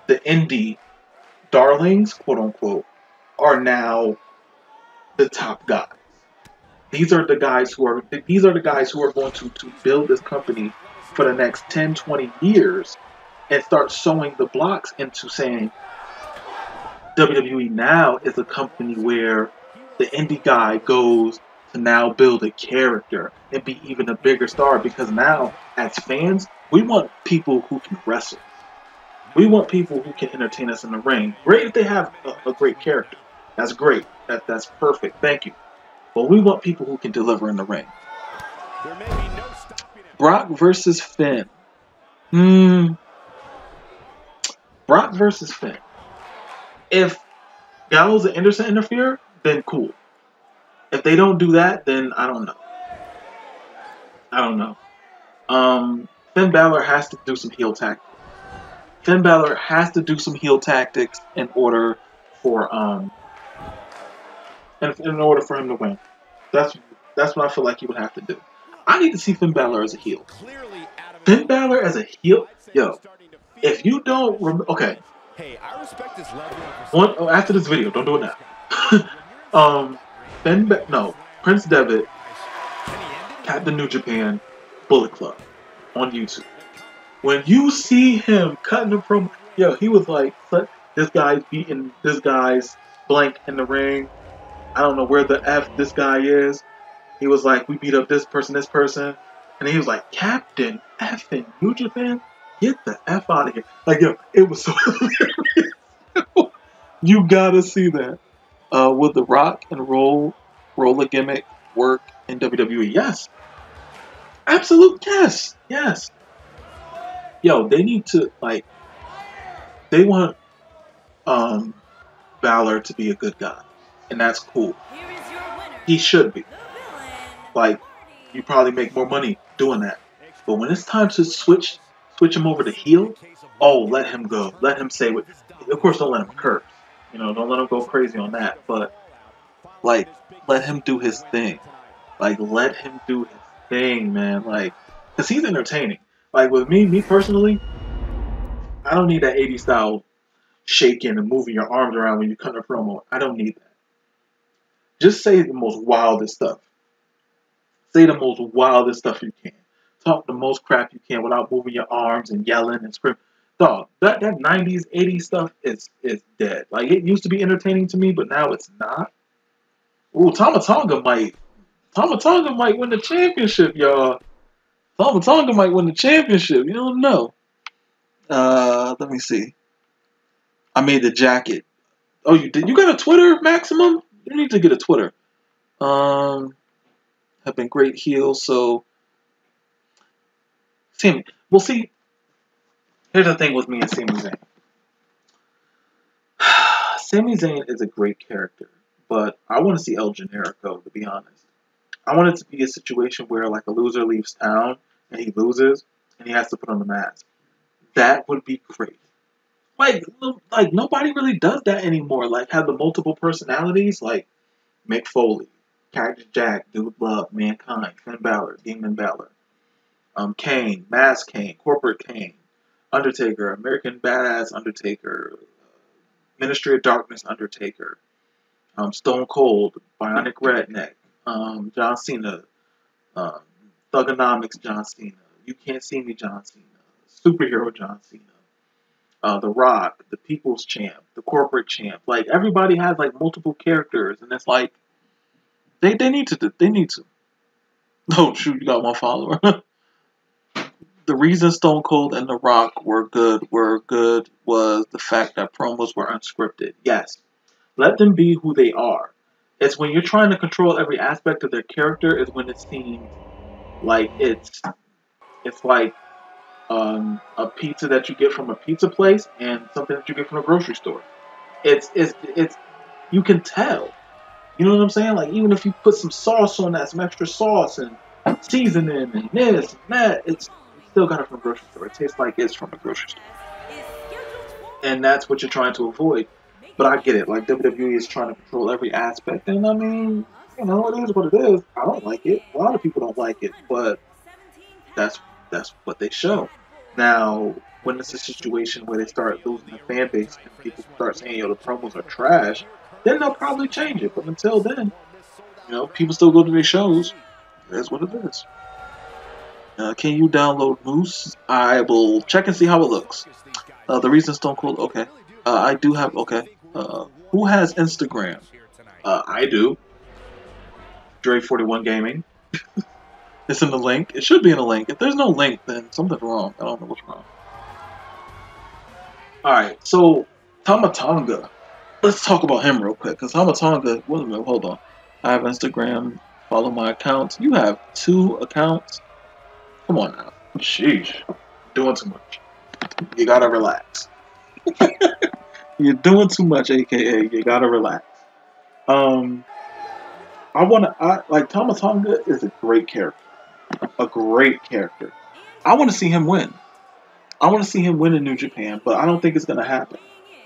the indie darlings, quote unquote, are now the top guys. These are the guys who are going to build this company for the next 10, 20 years and start sowing the blocks into saying WWE now is a company where the indie guy goes to now build a character and be even a bigger star, because now as fans we want people who can wrestle. We want people who can entertain us in the ring. Great if they have a great character. That's great. That's perfect. Thank you. But we want people who can deliver in the ring. Brock versus Finn. Brock versus Finn. If Gallows and Anderson interfere, then cool. If they don't do that, then I don't know. Finn Balor has to do some heel tactics. Finn Balor has to do some heel tactics in order for in order for him to win. That's what I feel like he would have to do. I need to see Finn Balor as a heel. Finn Balor as a heel, yo. If you don't okay. After this video, don't do it now. Prince Devitt at the New Japan Bullet Club on YouTube. When you see him cutting the promo, yo, he was like, this guy's beating this guy's blank in the ring. I don't know where the F this guy is. He was like, we beat up this person. And he was like, Captain F in New Japan? Get the F out of here. Like, yo, it was so hilarious. You gotta see that. Will the Rock and roller gimmick work in WWE? Yes. Absolute yes. Yes. Yo, they need to, like, they want Balor to be a good guy. And that's cool. He should be. Like, you probably make more money doing that. But when it's time to switch him over to heel, oh, let him go. Let him say what. Of course, don't let him curse. You know, don't let him go crazy on that. But, like, let him do his thing. Like, let him do his thing, man. Like, because he's entertaining. Like, with me personally, I don't need that 80s style shaking and moving your arms around when you cut a promo. I don't need that. Just say the most wildest stuff. Say the most wildest stuff you can. Talk the most crap you can without moving your arms and yelling and screaming. Dog, that 90s, 80s stuff is dead. Like, it used to be entertaining to me, but now it's not. Ooh, Tama Tonga might win the championship, y'all. Tama Tonga might win the championship. You don't know. Let me see. I made the jacket. Oh, you did? You got a Twitter, Maximum? You need to get a Twitter. Have been great heels, so Sammy. We'll see. Here's the thing with me and Sami Zayn. Sami Zayn is a great character, but I want to see El Generico, to be honest. I want it to be a situation where, like, a loser leaves town and he loses and he has to put on the mask. That would be great. Like nobody really does that anymore. Like, have the multiple personalities, like Mick Foley, Cactus Jack, Dude Love, Mankind, Finn Balor, Demon Balor, Kane, Mask Kane, Corporate Kane, Undertaker, American Badass Undertaker, Ministry of Darkness Undertaker, Stone Cold, Bionic Redneck, John Cena, Thugonomics John Cena, You Can't See Me John Cena, Superhero John Cena, The Rock, the People's Champ, the Corporate Champ. Like, everybody has, like, multiple characters, and it's like they need to. Oh shoot, you got one follower. The reason Stone Cold and The Rock were good was the fact that promos were unscripted. Yes. Let them be who they are. It's when you're trying to control every aspect of their character is when it seems like it's like a pizza that you get from a pizza place and something that you get from a grocery store. It's you can tell. You know what I'm saying? Like even if you put some sauce on that, some extra sauce and seasoning and this and that, it's you still got it from a grocery store. It tastes like it's from a grocery store. And that's what you're trying to avoid. But I get it. Like WWE is trying to control every aspect, and I mean, you know, it is what it is. I don't like it. A lot of people don't like it, but that's that's what they show. Now, when it's a situation where they start losing a fan base and people start saying, "Yo, the promos are trash," then they'll probably change it. But until then, you know, people still go to their shows. That's what it is. Can you download Moose? I will check and see how it looks. The reason Stone Cold, okay. I do have, okay. Who has Instagram? I do. Dre41 Gaming. It's in the link. It should be in the link. If there's no link, then something's wrong. I don't know what's wrong. Alright, so Tama Tonga. Let's talk about him real quick. Because Tama Tonga, wait a minute, hold on. I have Instagram. Follow my accounts. You have 2 accounts? Come on now. Sheesh. Doing too much. You gotta relax. You're doing too much, aka you gotta relax. Like Tama Tonga is a great character. A great character. I want to see him win. I want to see him win in New Japan, but I don't think it's gonna happen.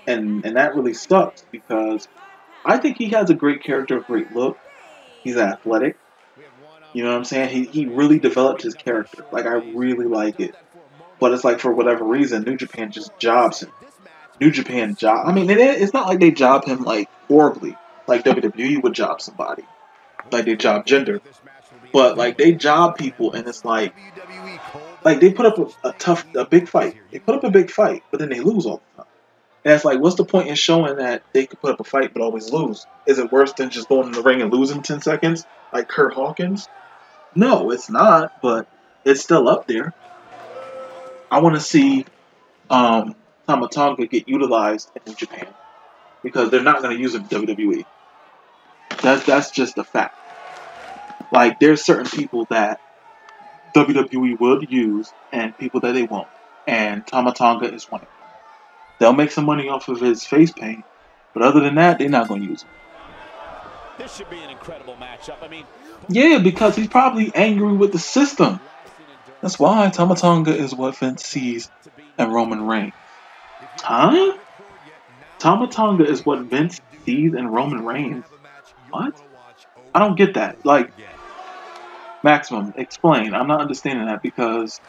And that really sucks because I think he has a great character, a great look. He's athletic. You know what I'm saying? He really developed his character. Like I really like it. But it's like for whatever reason, New Japan just jobs him. New Japan job. I mean, it's not like they job him like horribly, like WWE would job somebody, like they job Gender. But like they job people, and it's like they put up a big fight. They put up a big fight, but then they lose all the time. And it's like, what's the point in showing that they could put up a fight but always lose? Is it worse than just going in the ring and losing 10 seconds, like Kurt Hawkins? No, it's not, but it's still up there. I want to see Tama Tonga get utilized in New Japan because they're not going to use him in WWE. That's just a fact. Like there's certain people that WWE would use and people that they won't, and Tama Tonga is one of them. They'll make some money off of his face paint, but other than that, they're not going to use him. This should be an incredible matchup. I mean, yeah, because he's probably angry with the system. That's why Tama Tonga is what Vince sees in Roman Reigns. Huh? Tama Tonga is what Vince sees in Roman Reigns. What? I don't get that. Like, Maximum, explain. I'm not understanding that because...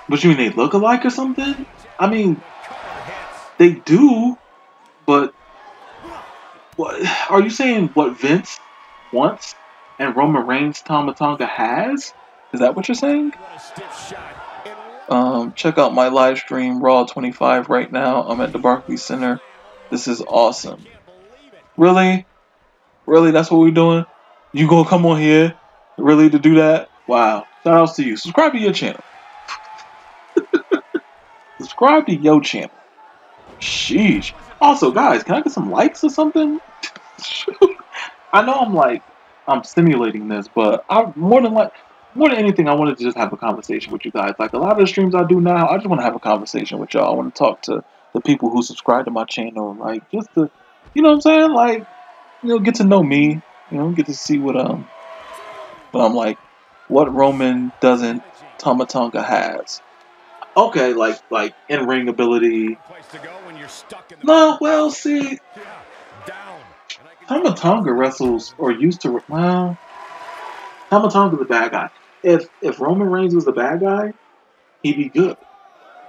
What you mean, they look alike or something? I mean, they do, but... What are you saying what Vince wants and Roman Reigns Tama Tonga has? Is that what you're saying? Check out my live stream, Raw 25, right now. I'm at the Barclays Center. This is awesome. Really? Really? That's what we're doing? You gonna come on here? Really to do that? Wow. Shout outs to you. Subscribe to your channel. Subscribe to your channel. Sheesh. Also, guys, can I get some likes or something? I know I'm simulating this, but more than anything, I wanted to just have a conversation with you guys. Like a lot of the streams I do now, I just want to have a conversation with y'all. I want to talk to the people who subscribe to my channel, like just to, you know what I'm saying? Like, you know, get to know me. You know, get to see what I'm like. What Roman doesn't Tama Tonga has. Okay, like in ring ability. No, well, see, Tama Tonga wrestles or used to. Well, Tama Tonga's the bad guy. If Roman Reigns was the bad guy, he'd be good.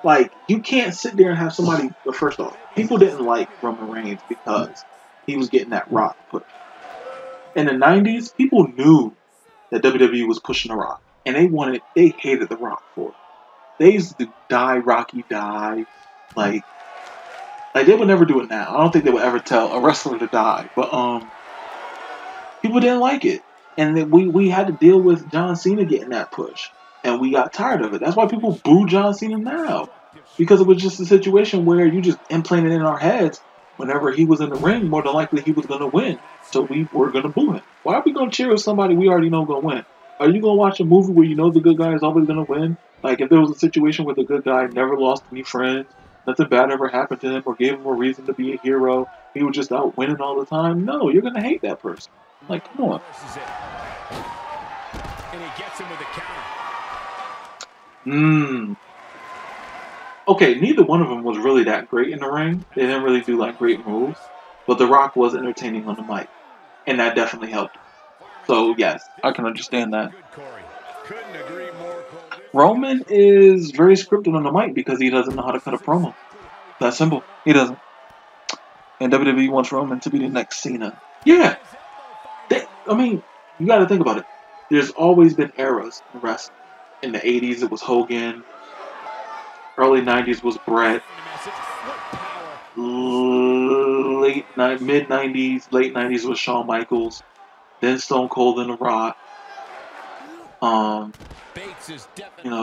Like you can't sit there and have somebody. Well, first off, people didn't like Roman Reigns because he was getting that Rock push. In the '90s, people knew that WWE was pushing the Rock, and they hated the Rock for it. They used to die Rocky die, like they would never do it now. I don't think they would ever tell a wrestler to die, but people didn't like it, and then we had to deal with John Cena getting that push, and we got tired of it. That's why people boo John Cena now, because it was just a situation where you just implanted in our heads whenever he was in the ring, more than likely he was going to win. So we were going to boo him. Why are we going to cheer for somebody we already know going to win? Are you going to watch a movie where you know the good guy is always going to win? Like, if there was a situation where the good guy never lost any friends, nothing bad ever happened to him or gave him a reason to be a hero, he was just out winning all the time, no, you're going to hate that person. Like, come on. And he gets him with a counter. Okay, neither one of them was really that great in the ring. They didn't really do, like, great moves. But The Rock was entertaining on the mic. And that definitely helped. So, yes, I can understand that. Roman is very scripted on the mic because he doesn't know how to cut a promo. That's simple. He doesn't. And WWE wants Roman to be the next Cena. Yeah. You got to think about it. There's always been eras in wrestling. In the 80s, it was Hogan. Early 90s was Brett. Mid-90s, late 90s was Shawn Michaels. Then Stone Cold and The Rock.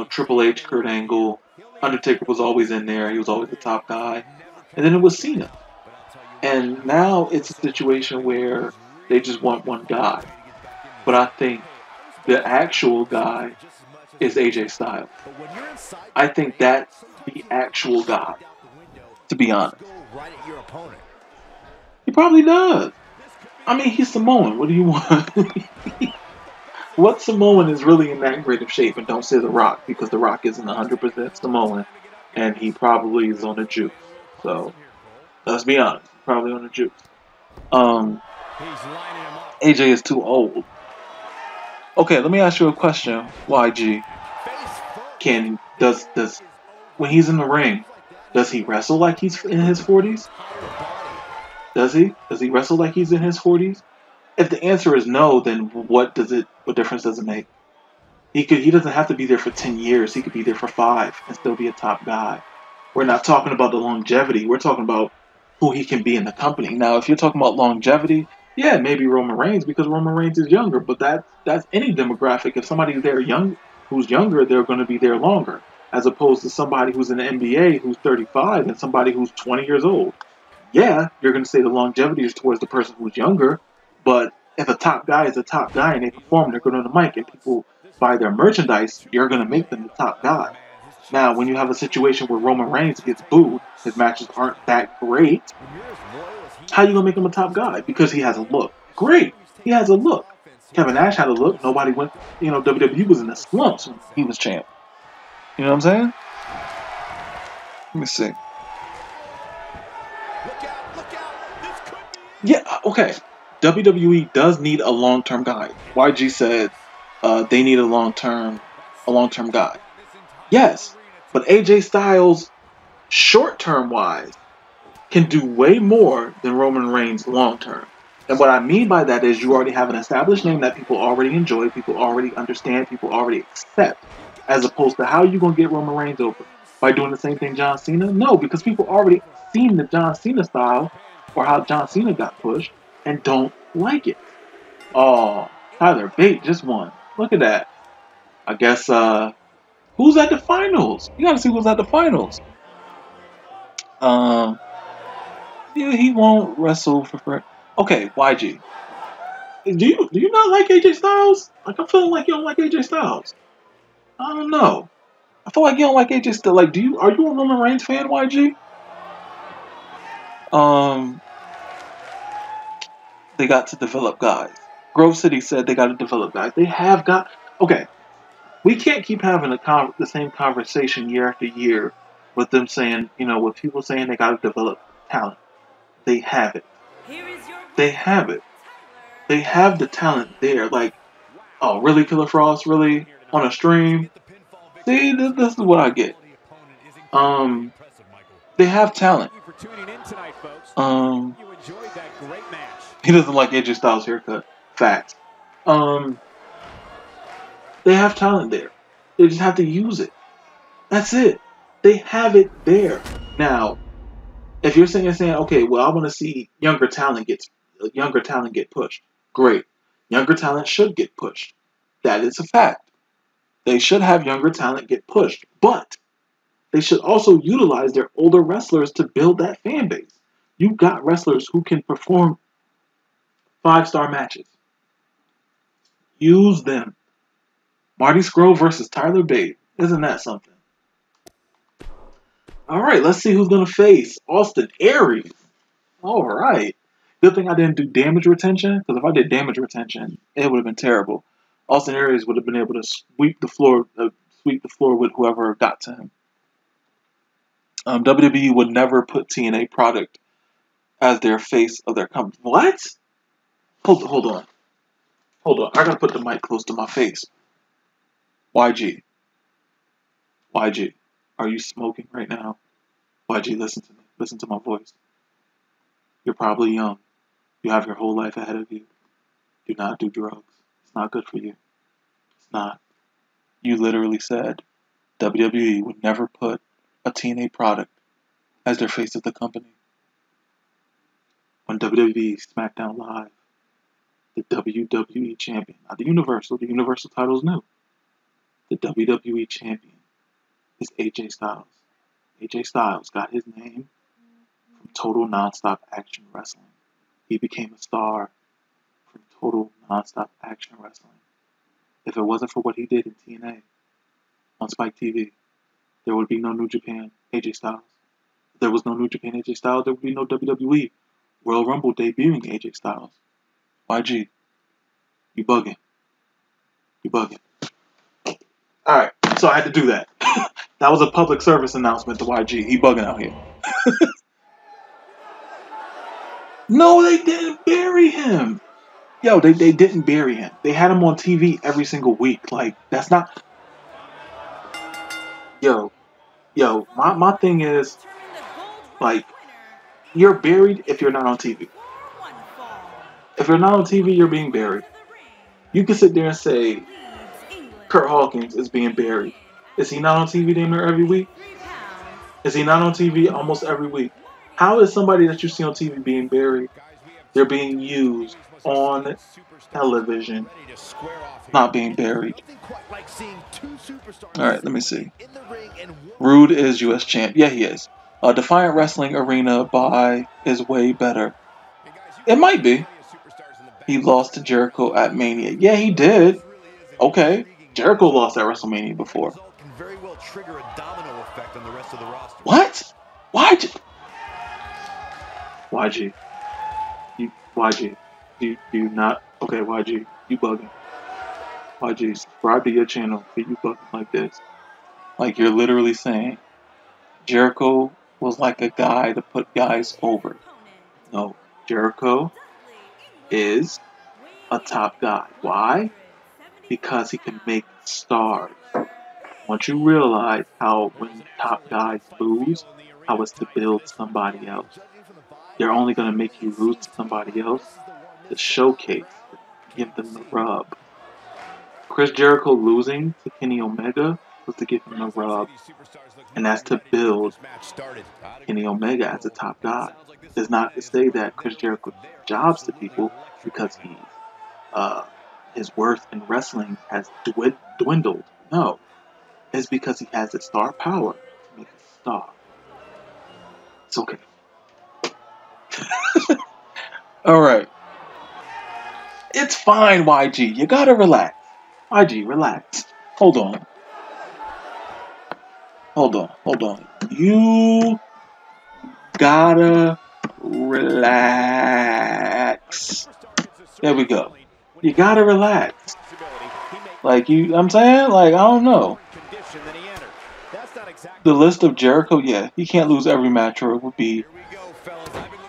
Triple H, Kurt Angle. Undertaker was always in there. He was always the top guy. And then it was Cena. And now it's a situation where they just want one guy. But I think the actual guy is AJ Styles. I think that's the actual guy, to be honest. He probably does. I mean, he's Samoan. What do you want? What Samoan is really in that great of shape? And don't say The Rock, because The Rock isn't 100% Samoan, and he probably is on a juice. So, let's be honest. Probably on a juice. AJ is too old. Okay, let me ask you a question, YG. When he's in the ring, does he wrestle like he's in his 40s? Does he? Does he wrestle like he's in his 40s? If the answer is no, then what difference does it make? He doesn't have to be there for 10 years. He could be there for 5 and still be a top guy. We're not talking about the longevity. We're talking about who he can be in the company. Now, if you're talking about longevity, yeah, maybe Roman Reigns, because Roman Reigns is younger, but that's any demographic. If somebody's there who's younger, they're going to be there longer, as opposed to somebody who's in the NBA who's 35 and somebody who's 20 years old. Yeah, you're going to say the longevity is towards the person who's younger, but if a top guy is a top guy and they perform, they're good on the mic, and people buy their merchandise, you're going to make them the top guy. Now, when you have a situation where Roman Reigns gets booed, his matches aren't that great, how you going to make him a top guy? Because he has a look. Great. He has a look. Kevin Nash had a look. Nobody went, WWE was in the slumps when he was champ. You know what I'm saying? Let me see. Yeah, okay. WWE does need a long-term guy. YG said they need a long-term guy. Yes, but AJ Styles, short-term wise, can do way more than Roman Reigns long-term. And what I mean by that is you already have an established name that people already enjoy, people already understand, people already accept. As opposed to how you going to get Roman Reigns over? By doing the same thing John Cena? No, because people already seen the John Cena style or how John Cena got pushed and don't like it. Oh, Tyler Bate just won. Look at that. I guess, who's at the finals? You gotta see who's at the finals. Yeah, he won't wrestle for. Okay, YG. Do you not like AJ Styles? Like, I'm feeling like you don't like AJ Styles. I don't know. I feel like you don't like AJ Styles. Like, are you a Roman Reigns fan, YG? They got to develop guys. Grove City said they got to develop guys. They have got. Okay, we can't keep having the same conversation year after year with them saying, with people saying they got to develop talent. They have it. They have it. They have the talent there. Like, oh, really, Killer Frost? Really? On a stream? See, this is what I get. They have talent. He doesn't like AJ Styles' haircut. Facts. They have talent there. They just have to use it. That's it. They have it there. Now, if you're saying, okay, well, I want to see younger talent get pushed. Great. Younger talent should get pushed. That is a fact. They should have younger talent get pushed. But they should also utilize their older wrestlers to build that fan base. You got wrestlers who can perform 5-star matches. Use them. Marty Scurll versus Tyler Bate. Isn't that something? Alright, let's see who's going to face Austin Aries. Alright. Good thing I didn't do damage retention, because if I did damage retention, it would have been terrible. Austin Aries would have been able to sweep the floor with whoever got to him. WWE would never put TNA product as their face of their company. What? Hold on. I gotta put the mic close to my face. YG. Are you smoking right now? YG, listen to me. Listen to my voice. You're probably young. You have your whole life ahead of you. Do not do drugs. It's not good for you. It's not. You literally said WWE would never put a TNA product as their face of the company. On WWE SmackDown Live, the WWE champion, not the Universal title is new. The WWE champion is AJ Styles. AJ Styles got his name from Total Nonstop Action Wrestling. He became a star from Total Nonstop Action Wrestling. If it wasn't for what he did in TNA on Spike TV, there would be no New Japan AJ Styles. If there was no New Japan AJ Styles, there would be no WWE Royal Rumble debuting AJ Styles. YG, you bugging. Alright, so I had to do that. That was a public service announcement to YG. He bugging out here. No, they didn't bury him. Yo, they didn't bury him. They had him on TV every single week. Like, that's not... Yo, my thing is, like, you're buried if you're not on TV. If you're not on TV, you're being buried. You can sit there and say, Kurt Hawkins is being buried. Is he not on TV damn near every week? Is he not on TV almost every week? How is somebody that you see on TV being buried? They're being used on television, not being buried. Alright, let me see. Rude is US champ. Yeah, he is. Defiant Wrestling Arena is way better. It might be. He lost to Jericho at Mania. Yeah, he did. Okay. Jericho lost at WrestleMania before. What? YG? YG. Do you not? Okay, YG. You bugging. YG, subscribe to your channel for you bugging like this. Like, you're literally saying Jericho was like a guy to put guys over. No. Jericho is a top guy. Why? Because he can make stars. Once you realize how when top guys lose, how it's to build somebody else. They're only going to make you lose to somebody else to showcase, to give them the rub. Chris Jericho losing to Kenny Omega was to give him the rub. And that's to build Kenny Omega as a top guy. It's not to say that Chris Jericho jobs to people because his worth in wrestling has dwindled. No. It's because he has the star power to make a star. It's okay. Alright. It's fine, YG. You gotta relax. YG, relax. Hold on. You gotta relax. There we go. You gotta relax. Like, I'm saying? Like, I don't know. The list of Jericho, yeah, he can't lose every match or it would be...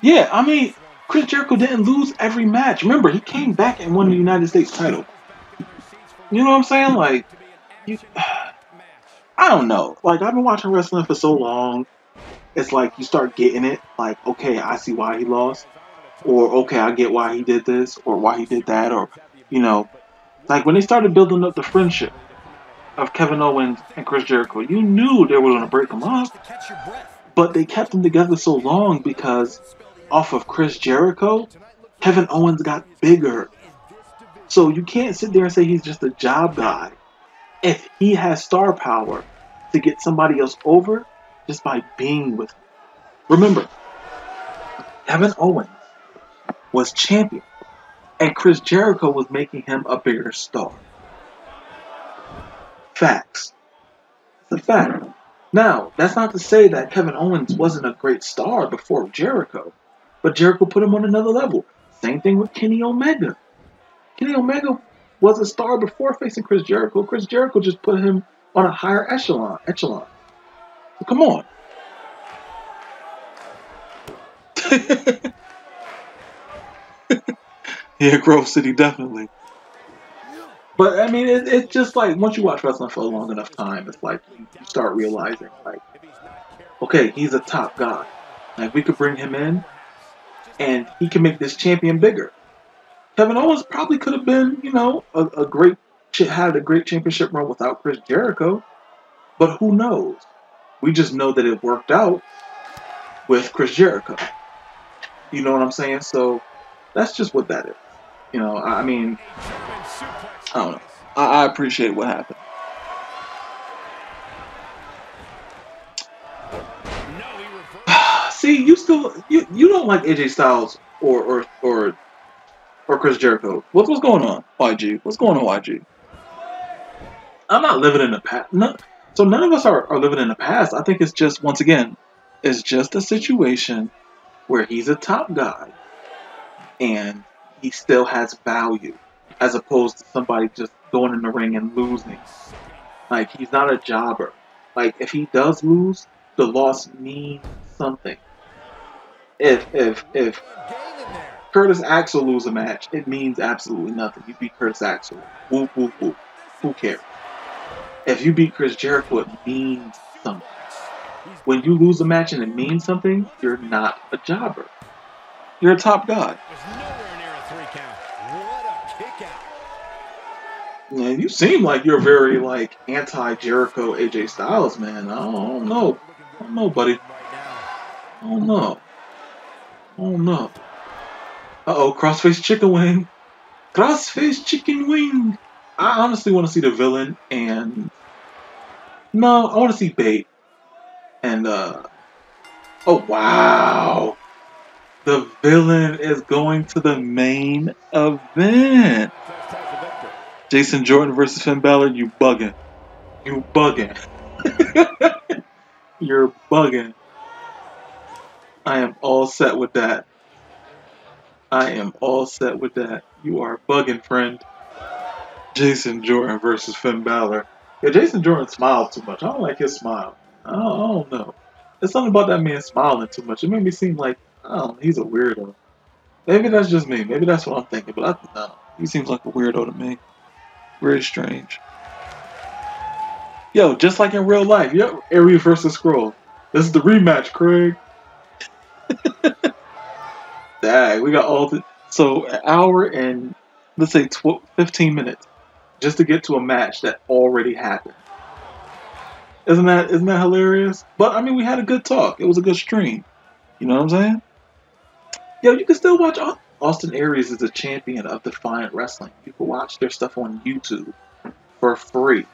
Yeah, I mean, Chris Jericho didn't lose every match. Remember, he came back and won the United States title. You know what I'm saying? Like, I don't know. Like, I've been watching wrestling for so long. It's like you start getting it. Like, okay, I see why he lost. Or, okay, I get why he did this. Or why he did that. Or, you know. Like, when they started building up the friendship of Kevin Owens and Chris Jericho, you knew they were going to break them up. But they kept them together so long because off of Chris Jericho, Kevin Owens got bigger. So you can't sit there and say he's just a job guy if he has star power to get somebody else over just by being with him. Remember, Kevin Owens was champion, and Chris Jericho was making him a bigger star. Facts. It's a fact. Now, that's not to say that Kevin Owens wasn't a great star before Jericho, but Jericho put him on another level. Same thing with Kenny Omega. Kenny Omega was a star before facing Chris Jericho. Chris Jericho just put him on a higher echelon. So come on. Yeah, Grove City, definitely. But I mean, it's just like once you watch wrestling for a long enough time, it's like you start realizing, like, okay, he's a top guy. Like, we could bring him in, and he can make this champion bigger. Kevin Owens probably could have been, a great championship run without Chris Jericho, but who knows? We just know that it worked out with Chris Jericho. You know what I'm saying? So that's just what that is. I mean, I don't know. I appreciate what happened. See, you don't like AJ Styles or Chris Jericho. What's going on, YG? What's going on, YG? I'm not living in the past. No, so none of us are living in the past. I think it's just, once again, it's just a situation where he's a top guy and he still has value, as opposed to somebody just going in the ring and losing. Like, he's not a jobber. Like, if he does lose, the loss means something. If Curtis Axel lose a match, it means absolutely nothing. You beat Curtis Axel. Whoop, whoop, whoop. Who cares? If you beat Chris Jericho, it means something. When you lose a match and it means something, you're not a jobber. You're a top guy. Yeah, you seem like you're very, like, anti-Jericho AJ Styles, man. I don't know. Buddy. I don't know. Uh-oh, crossface chicken wing. Crossface chicken wing. I honestly want to see the villain, and no, I want to see Bate. And oh wow, the villain is going to the main event. Jason Jordan versus Finn Balor. You bugging. You're bugging. I am all set with that. You are bugging, friend. Jason Jordan versus Finn Balor. Yeah, Jason Jordan smiles too much. I don't like his smile. I don't know. There's something about that man smiling too much. It made me seem like, he's a weirdo. Maybe that's just me. Maybe that's what I'm thinking. But no, he seems like a weirdo to me. Very strange. Yo, just like in real life. Yep, Aries versus Scroll. This is the rematch, Craig. Dang, we got so an hour and, let's say, 15 minutes just to get to a match that already happened. Isn't that hilarious? But I mean, we had a good talk. It was a good stream. You know what I'm saying? Yo, you can still watch Austin Aries is a champion of Defiant Wrestling. You can watch their stuff on YouTube for free.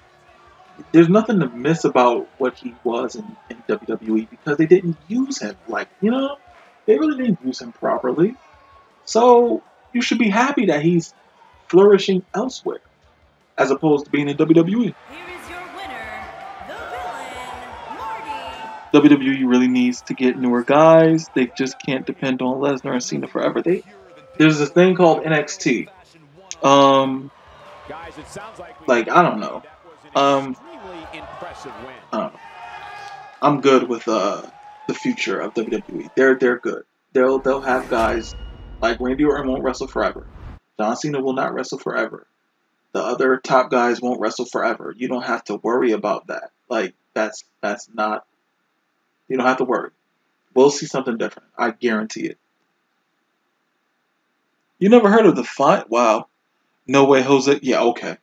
There's nothing to miss about what he was in WWE because they didn't use him. They really didn't use him properly. So you should be happy that he's flourishing elsewhere as opposed to being in WWE. WWE really needs to get newer guys. They just can't depend on Lesnar and Cena forever. There's this thing called NXT. I don't know. I'm good with the future of WWE. They're good. They'll have guys like Randy Orton won't wrestle forever. John Cena will not wrestle forever. The other top guys won't wrestle forever. You don't have to worry about that. That's not. You don't have to worry. We'll see something different. I guarantee it. You never heard of Defiant? Wow. No way, Jose. Yeah, okay.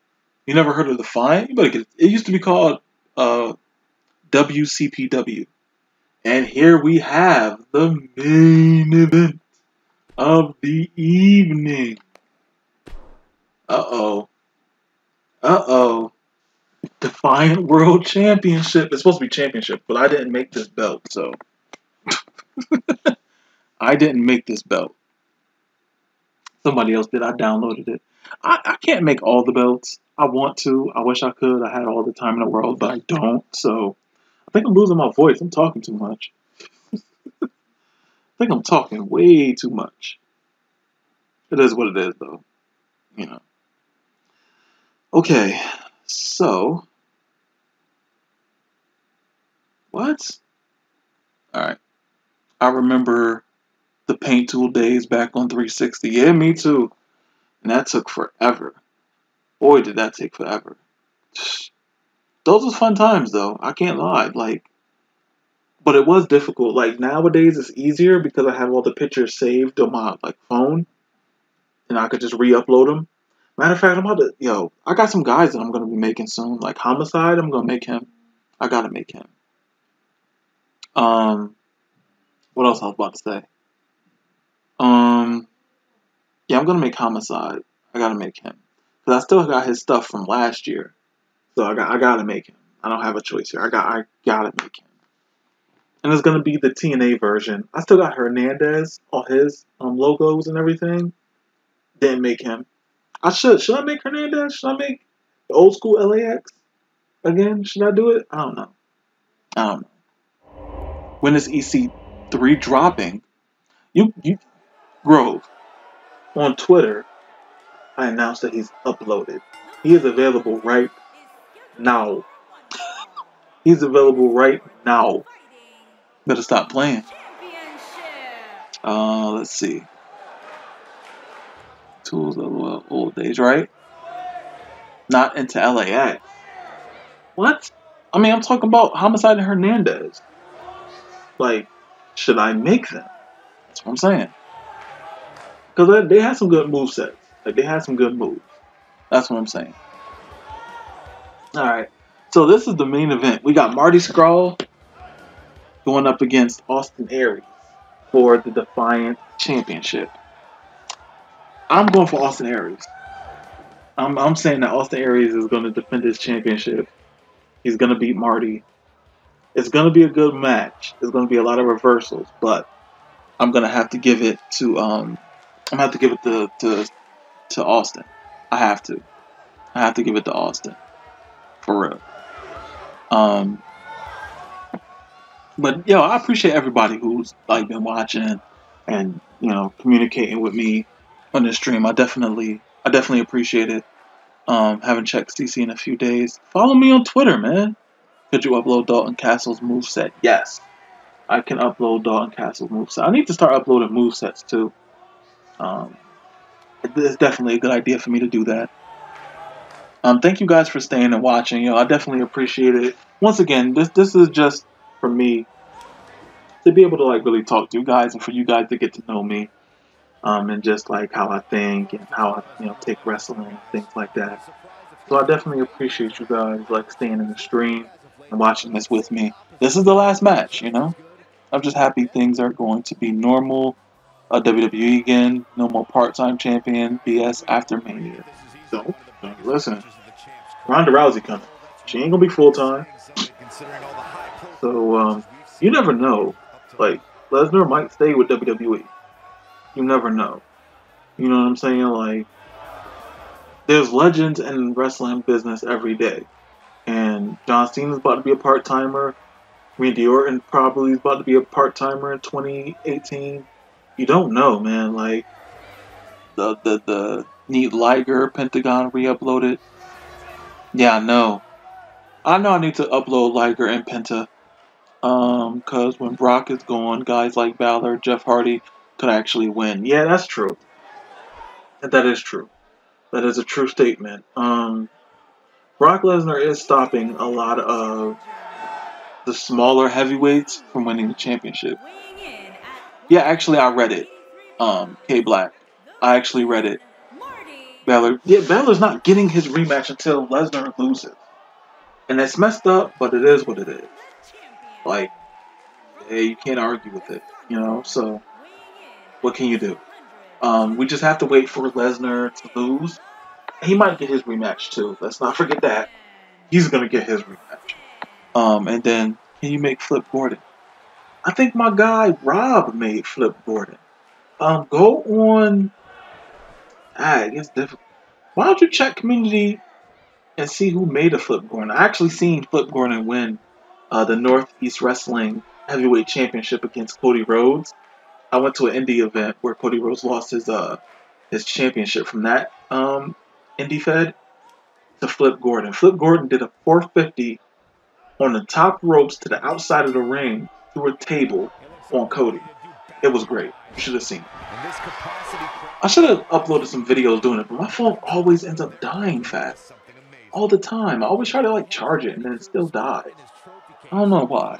You never heard of Defiant? You better get it. It used to be called WCPW. And here we have the main event of the evening. Uh-oh. Defiant World Championship. It's supposed to be championship, but I didn't make this belt, so. I didn't make this belt. Somebody else did. I downloaded it. I can't make all the belts. I want to. I wish I could. I had all the time in the world, but I don't. So I think I'm losing my voice. I'm talking too much. I think I'm talking way too much. It is what it is, though. You know. Okay. So. What? Alright. I remember the paint tool days back on 360. Yeah, me too. And that took forever. Boy, did that take forever. Those was fun times, though. I can't lie. Like, but it was difficult. Like, nowadays it's easier because I have all the pictures saved on my like phone, and I could just re-upload them. Matter of fact, I'm about to, I got some guys that I'm gonna be making soon. Like Homicide, I'm gonna make him. I gotta make him. What else I was about to say? Yeah, I'm gonna make Homicide. I gotta make him because I still got his stuff from last year, so I gotta make him. I don't have a choice here. I gotta make him. And it's gonna be the TNA version. I still got Hernandez, all his logos and everything. Didn't make him. I should. Should I make Hernandez? Should I make the old school LAX again? Should I do it? I don't know. I don't know. When is EC3 dropping? You Grove on Twitter. I announced that he's uploaded. He is available right now. He's available right now. Better stop playing. Let's see. Tools of old days, right? Not into LAX. What? I mean, I'm talking about Homicide and Hernandez. Like, should I make them? That's what I'm saying. Because they had some good movesets. Like, they had some good moves. That's what I'm saying. Alright. So, this is the main event. We got Marty Scurll going up against Austin Aries for the Defiant Championship. I'm going for Austin Aries. I'm saying that Austin Aries is going to defend his championship. He's going to beat Marty. It's going to be a good match. There's going to be a lot of reversals, but I'm going to have to give it to to Austin. I have to. I have to give it to Austin. For real. But I appreciate everybody who's like been watching and communicating with me on this stream. I definitely appreciate it. Haven't checked CC in a few days. Follow me on Twitter, man. Could you upload Dalton Castle's moveset? Yes, I can upload Dalton Castle's moveset. I need to start uploading movesets too. It's definitely a good idea for me to do that. Thank you guys for staying and watching. I definitely appreciate it. Once again, this is just for me to be able to like really talk to you guys and for you guys to get to know me. And just like how I think and how I take wrestling and things like that. So I definitely appreciate you guys like staying in the stream and watching this with me. This is the last match, I'm just happy things are going to be normal. WWE again, no more part-time champion BS after Mania. So listen, Ronda Rousey coming. She ain't gonna be full-time. So you never know. Like Lesnar might stay with WWE. You never know. You know what I'm saying? Like, there's legends in wrestling business every day. And John Cena's about to be a part-timer. Randy Orton probably is about to be a part-timer in 2018. You don't know, man. Like, the need Liger Pentagon re-uploaded. Yeah, I know. I know I need to upload Liger and Penta. Because when Brock is gone, guys like Balor, Jeff Hardy could actually win. Yeah, that's true. That is true. That is a true statement. Brock Lesnar is stopping a lot of the smaller heavyweights from winning the championship. Yeah, actually, I read it. K Black. I actually read it. Balor's not getting his rematch until Lesnar loses. And it's messed up, but it is what it is. Like, hey, you can't argue with it, so what can you do? We just have to wait for Lesnar to lose. He might get his rematch too. Let's not forget that. He's gonna get his rematch. And then can you make Flip Gordon? I think my guy Rob made Flip Gordon. Go on. It gets difficult. Why don't you check community and see who made a Flip Gordon? I actually seen Flip Gordon win the Northeast Wrestling Heavyweight Championship against Cody Rhodes. I went to an indie event where Cody Rhodes lost his championship from that indie fed to Flip Gordon. Flip Gordon did a 450 on the top ropes to the outside of the ring through a table on Cody. It was great. You should have seen it. I should have uploaded some videos doing it, but my phone always ends up dying fast. All the time. I always try to like charge it and then it still dies. I don't know why.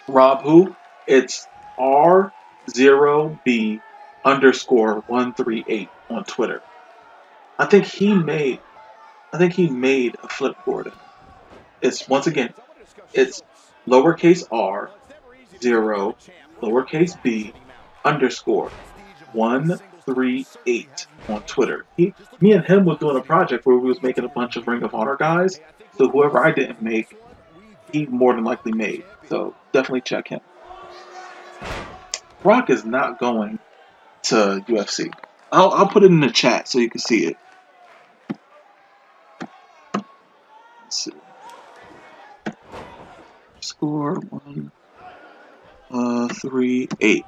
Rob who? It's R0B_138 on Twitter. I think he made a Flip Gordon. It's once again, it's lowercase r 0 lowercase b _138 on Twitter. Me and him was doing a project where we was making a bunch of Ring of Honor guys. So whoever I didn't make, he more than likely made. So definitely check him. Brock is not going to UFC. I'll put it in the chat so you can see it. Let's see. Score 138.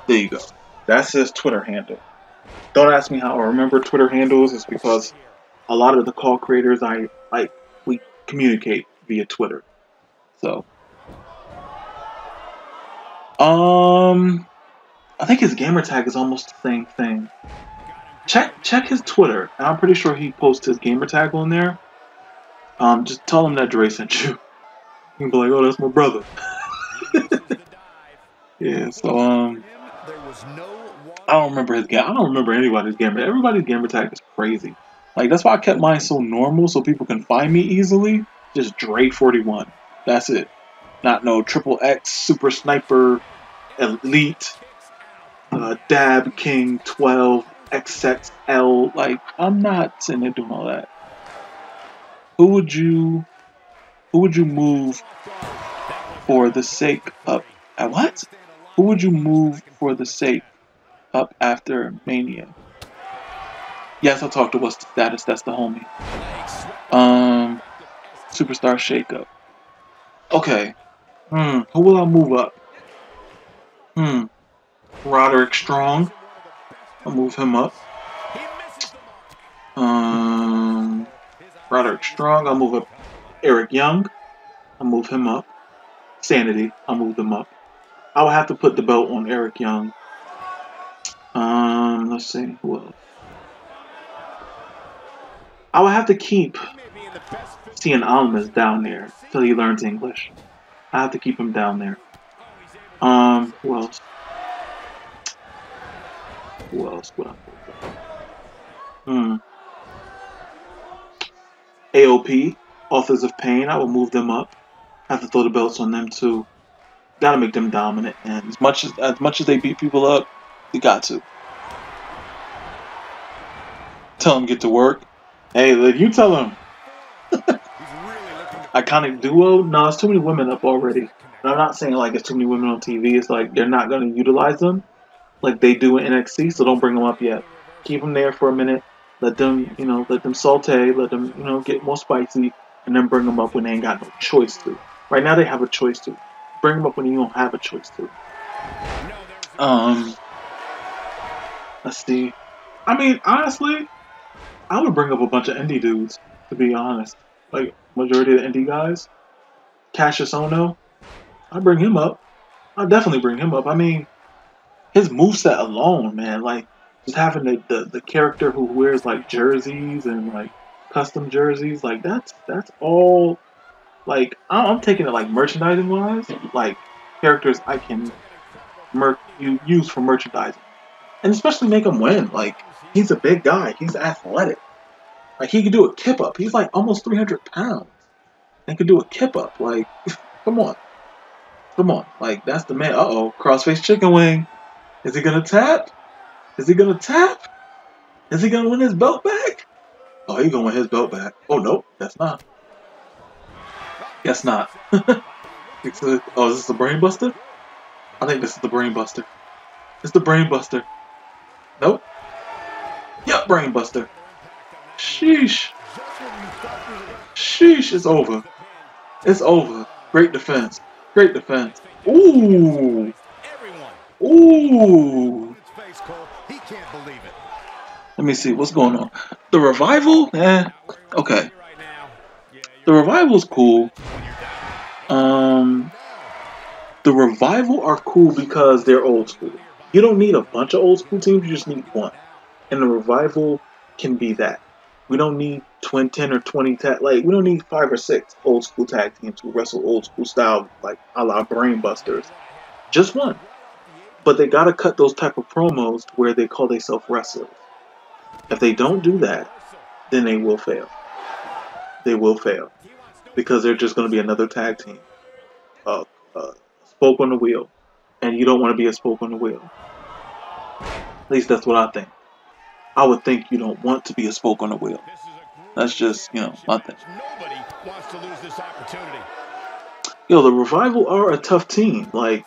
There you go. That's his Twitter handle. Don't ask me how I remember Twitter handles. It's because a lot of the call creators we communicate via Twitter. So I think his gamer tag is almost the same thing. Check his Twitter. I'm pretty sure he posts his gamer tag on there. Just tell him that Dre sent you. You can be like, oh, that's my brother. Yeah, so I don't remember his game. I don't remember anybody's gamer. Everybody's gamer tag is crazy. Like that's why I kept mine so normal so people can find me easily. Just Dre41. That's it. Not no XXX Super Sniper Elite Dab King 12 XXL. Like I'm not sitting there doing all that. Who would you move for the sake of what? Who would you move for the sake up after Mania? Yes, I'll talk to what's the status. That's the homie. Superstar Shakeup. Okay. Who will I move up? Roderick Strong. I'll move him up. Roderick Strong. I'll move up. Eric Young. I'll move him up. Sanity. I'll move them up. I would have to put the belt on Eric Young. Let's see who else. I would have to keep Cian Almas down there till he learns English. I have to keep him down there. Who else? Who else would I put? AOP, Authors of Pain. I will move them up. I have to throw the belts on them too. Gotta make them dominant, and as much as they beat people up, you got to tell them get to work. Hey, you tell them. Iconic duo. No, it's too many women up already. And I'm not saying like it's too many women on TV. It's like they're not gonna utilize them like they do in NXT. So don't bring them up yet. Keep them there for a minute. Let them, let them saute. Let them, get more spicy, and then bring them up when they ain't got no choice to. Right now they have a choice to. Bring them up when you don't have a choice to. Let's see. I mean, honestly, I would bring up a bunch of indie dudes, to be honest. Like, majority of the indie guys. Cassius Ohno, I'd bring him up. I'd definitely bring him up. I mean, his moveset alone, man, like, just having the character who wears, like, jerseys and, like, custom jerseys, like, that's all, like, I'm taking it, like, merchandising-wise, like, characters I can use for merchandising. And especially make him win. Like, he's a big guy. He's athletic. Like, he could do a kip-up. He's, like, almost 300 pounds. And could do a kip-up. Like, come on. Come on. Like, that's the man. Uh-oh. Crossface chicken wing. Is he going to tap? Is he going to tap? Is he going to win his belt back? Oh, he's going to win his belt back. Oh, nope. That's not. Guess not. Oh, is this the Brain Buster? I think this is the Brain Buster. It's the Brain Buster. Nope. Yep, Brain Buster. Sheesh. Sheesh, it's over. It's over. Great defense. Great defense. Ooh. Ooh. Let me see what's going on. The Revival? Okay. The Revival's cool. The Revival are cool because they're old school. You don't need a bunch of old school teams, you just need one. And the Revival can be that. We don't need 10 or 20 tag, like, we don't need 5 or 6 old school tag teams who wrestle old school style, like a la Brain Busters. Just one. But they gotta cut those type of promos where they call themselves wrestlers. If they don't do that, then they will fail. They will fail. Because they're just gonna be another tag team. Spoke on the wheel. And you don't want to be a spoke on the wheel. At least that's what I think. I would think you don't want to be a spoke on the wheel. That's just, my thing. Yo, the Revival are a tough team. Like,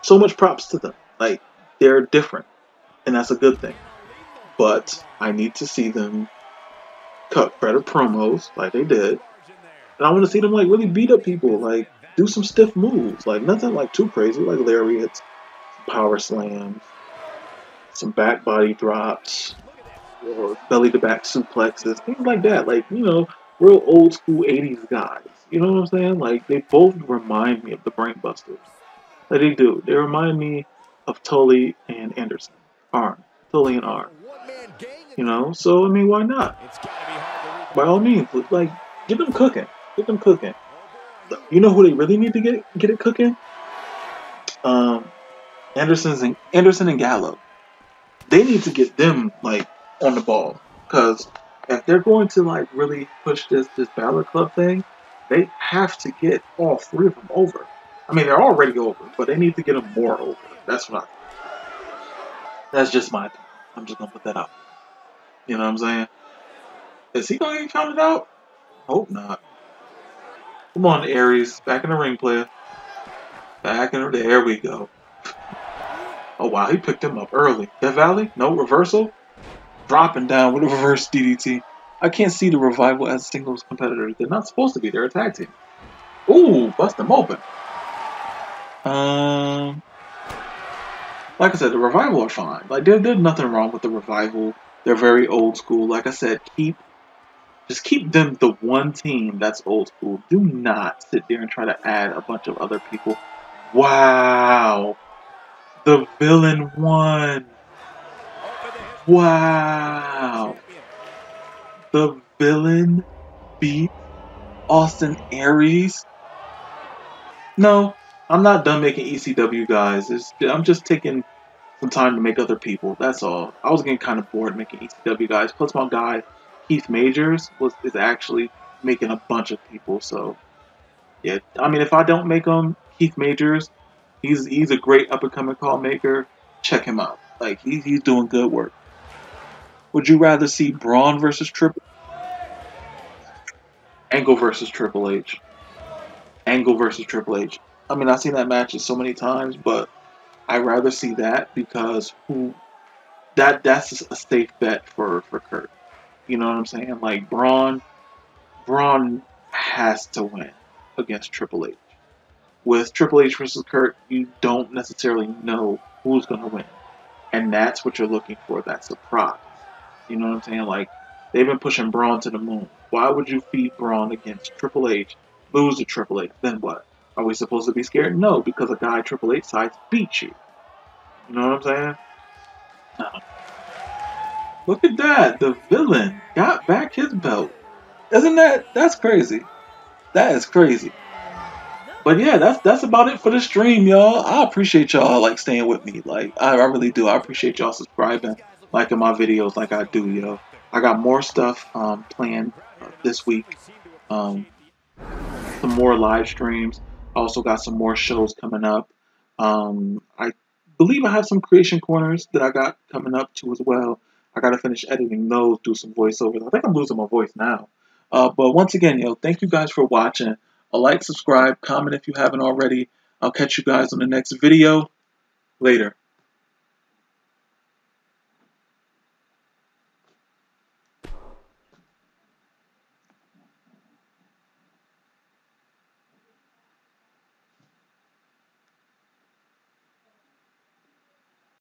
so much props to them. Like, they're different. And that's a good thing. But I need to see them cut better promos like they did. And I want to see them, like, really beat up people. Like, do some stiff moves. Like, nothing, like, too crazy. Like lariats, power slams, some back body drops, or belly-to-back suplexes, things like that. Like, real old-school 80s guys. You know what I'm saying? Like, they both remind me of the Brain Busters. Like, they do. They remind me of Tully and Anderson. Tully and Arn. So, I mean, why not? By all means, like, get them cooking. Get them cooking. You know who they really need to get it cooking? Anderson and Gallo. They need to get them, like, on the ball. Because if they're going to, like, really push this Balor Club thing, they have to get all 3 of them over. I mean, they're already over, but they need to get them more over. That's what I think. That's just my opinion. I'm just going to put that out. You know what I'm saying? Is he going to get counted out? Hope not. Come on, Aries. Back in the ring, player. There we go. Oh, wow. He picked him up early. Death Valley? No reversal? Dropping down with a reverse DDT. I can't see the Revival as singles competitors. They're not supposed to be. They're a tag team. Ooh, bust them open. Like I said, the Revival are fine. Like, there's nothing wrong with the Revival. They're very old school. Like I said, just keep them the one team that's old school. Do not sit there and try to add a bunch of other people. Wow. The Villain won. Wow. The Villain beat Austin Aries. No, I'm not done making ECW guys. I'm just taking some time to make other people. That's all. I was getting kind of bored making ECW guys. Plus, my guy Keith Majors is actually making a bunch of people. So, yeah. I mean, if I don't make him, Keith Majors, he's a great up and coming call maker. Check him out. Like, he's doing good work. Would you rather see Braun versus Angle versus Triple H? Angle versus Triple H. I mean, I've seen that match so many times, but I'd rather see that because that's a safe bet for Kurt. You know what I'm saying? Like, Braun has to win against Triple H. With Triple H versus Kurt, you don't necessarily know who's going to win. And that's what you're looking for, that surprise. You know what I'm saying? Like, they've been pushing Braun to the moon. Why would you feed Braun against Triple H, lose to Triple H, then what? Are we supposed to be scared? No, because a guy Triple H size beat you. You know what I'm saying? No. Look at that. The Villain got back his belt. That's crazy. That is crazy. But yeah, that's about it for the stream, y'all. I appreciate y'all, like, staying with me. Like, I really do. I appreciate y'all subscribing, liking my videos like I do, yo. I got more stuff planned this week. Some more live streams. I also got some more shows coming up. I believe I have some creation corners that I got coming up too as well. I got to finish editing those, do some voiceovers. I think I'm losing my voice now. But once again, thank you guys for watching. a like, subscribe, comment if you haven't already. I'll catch you guys on the next video. Later.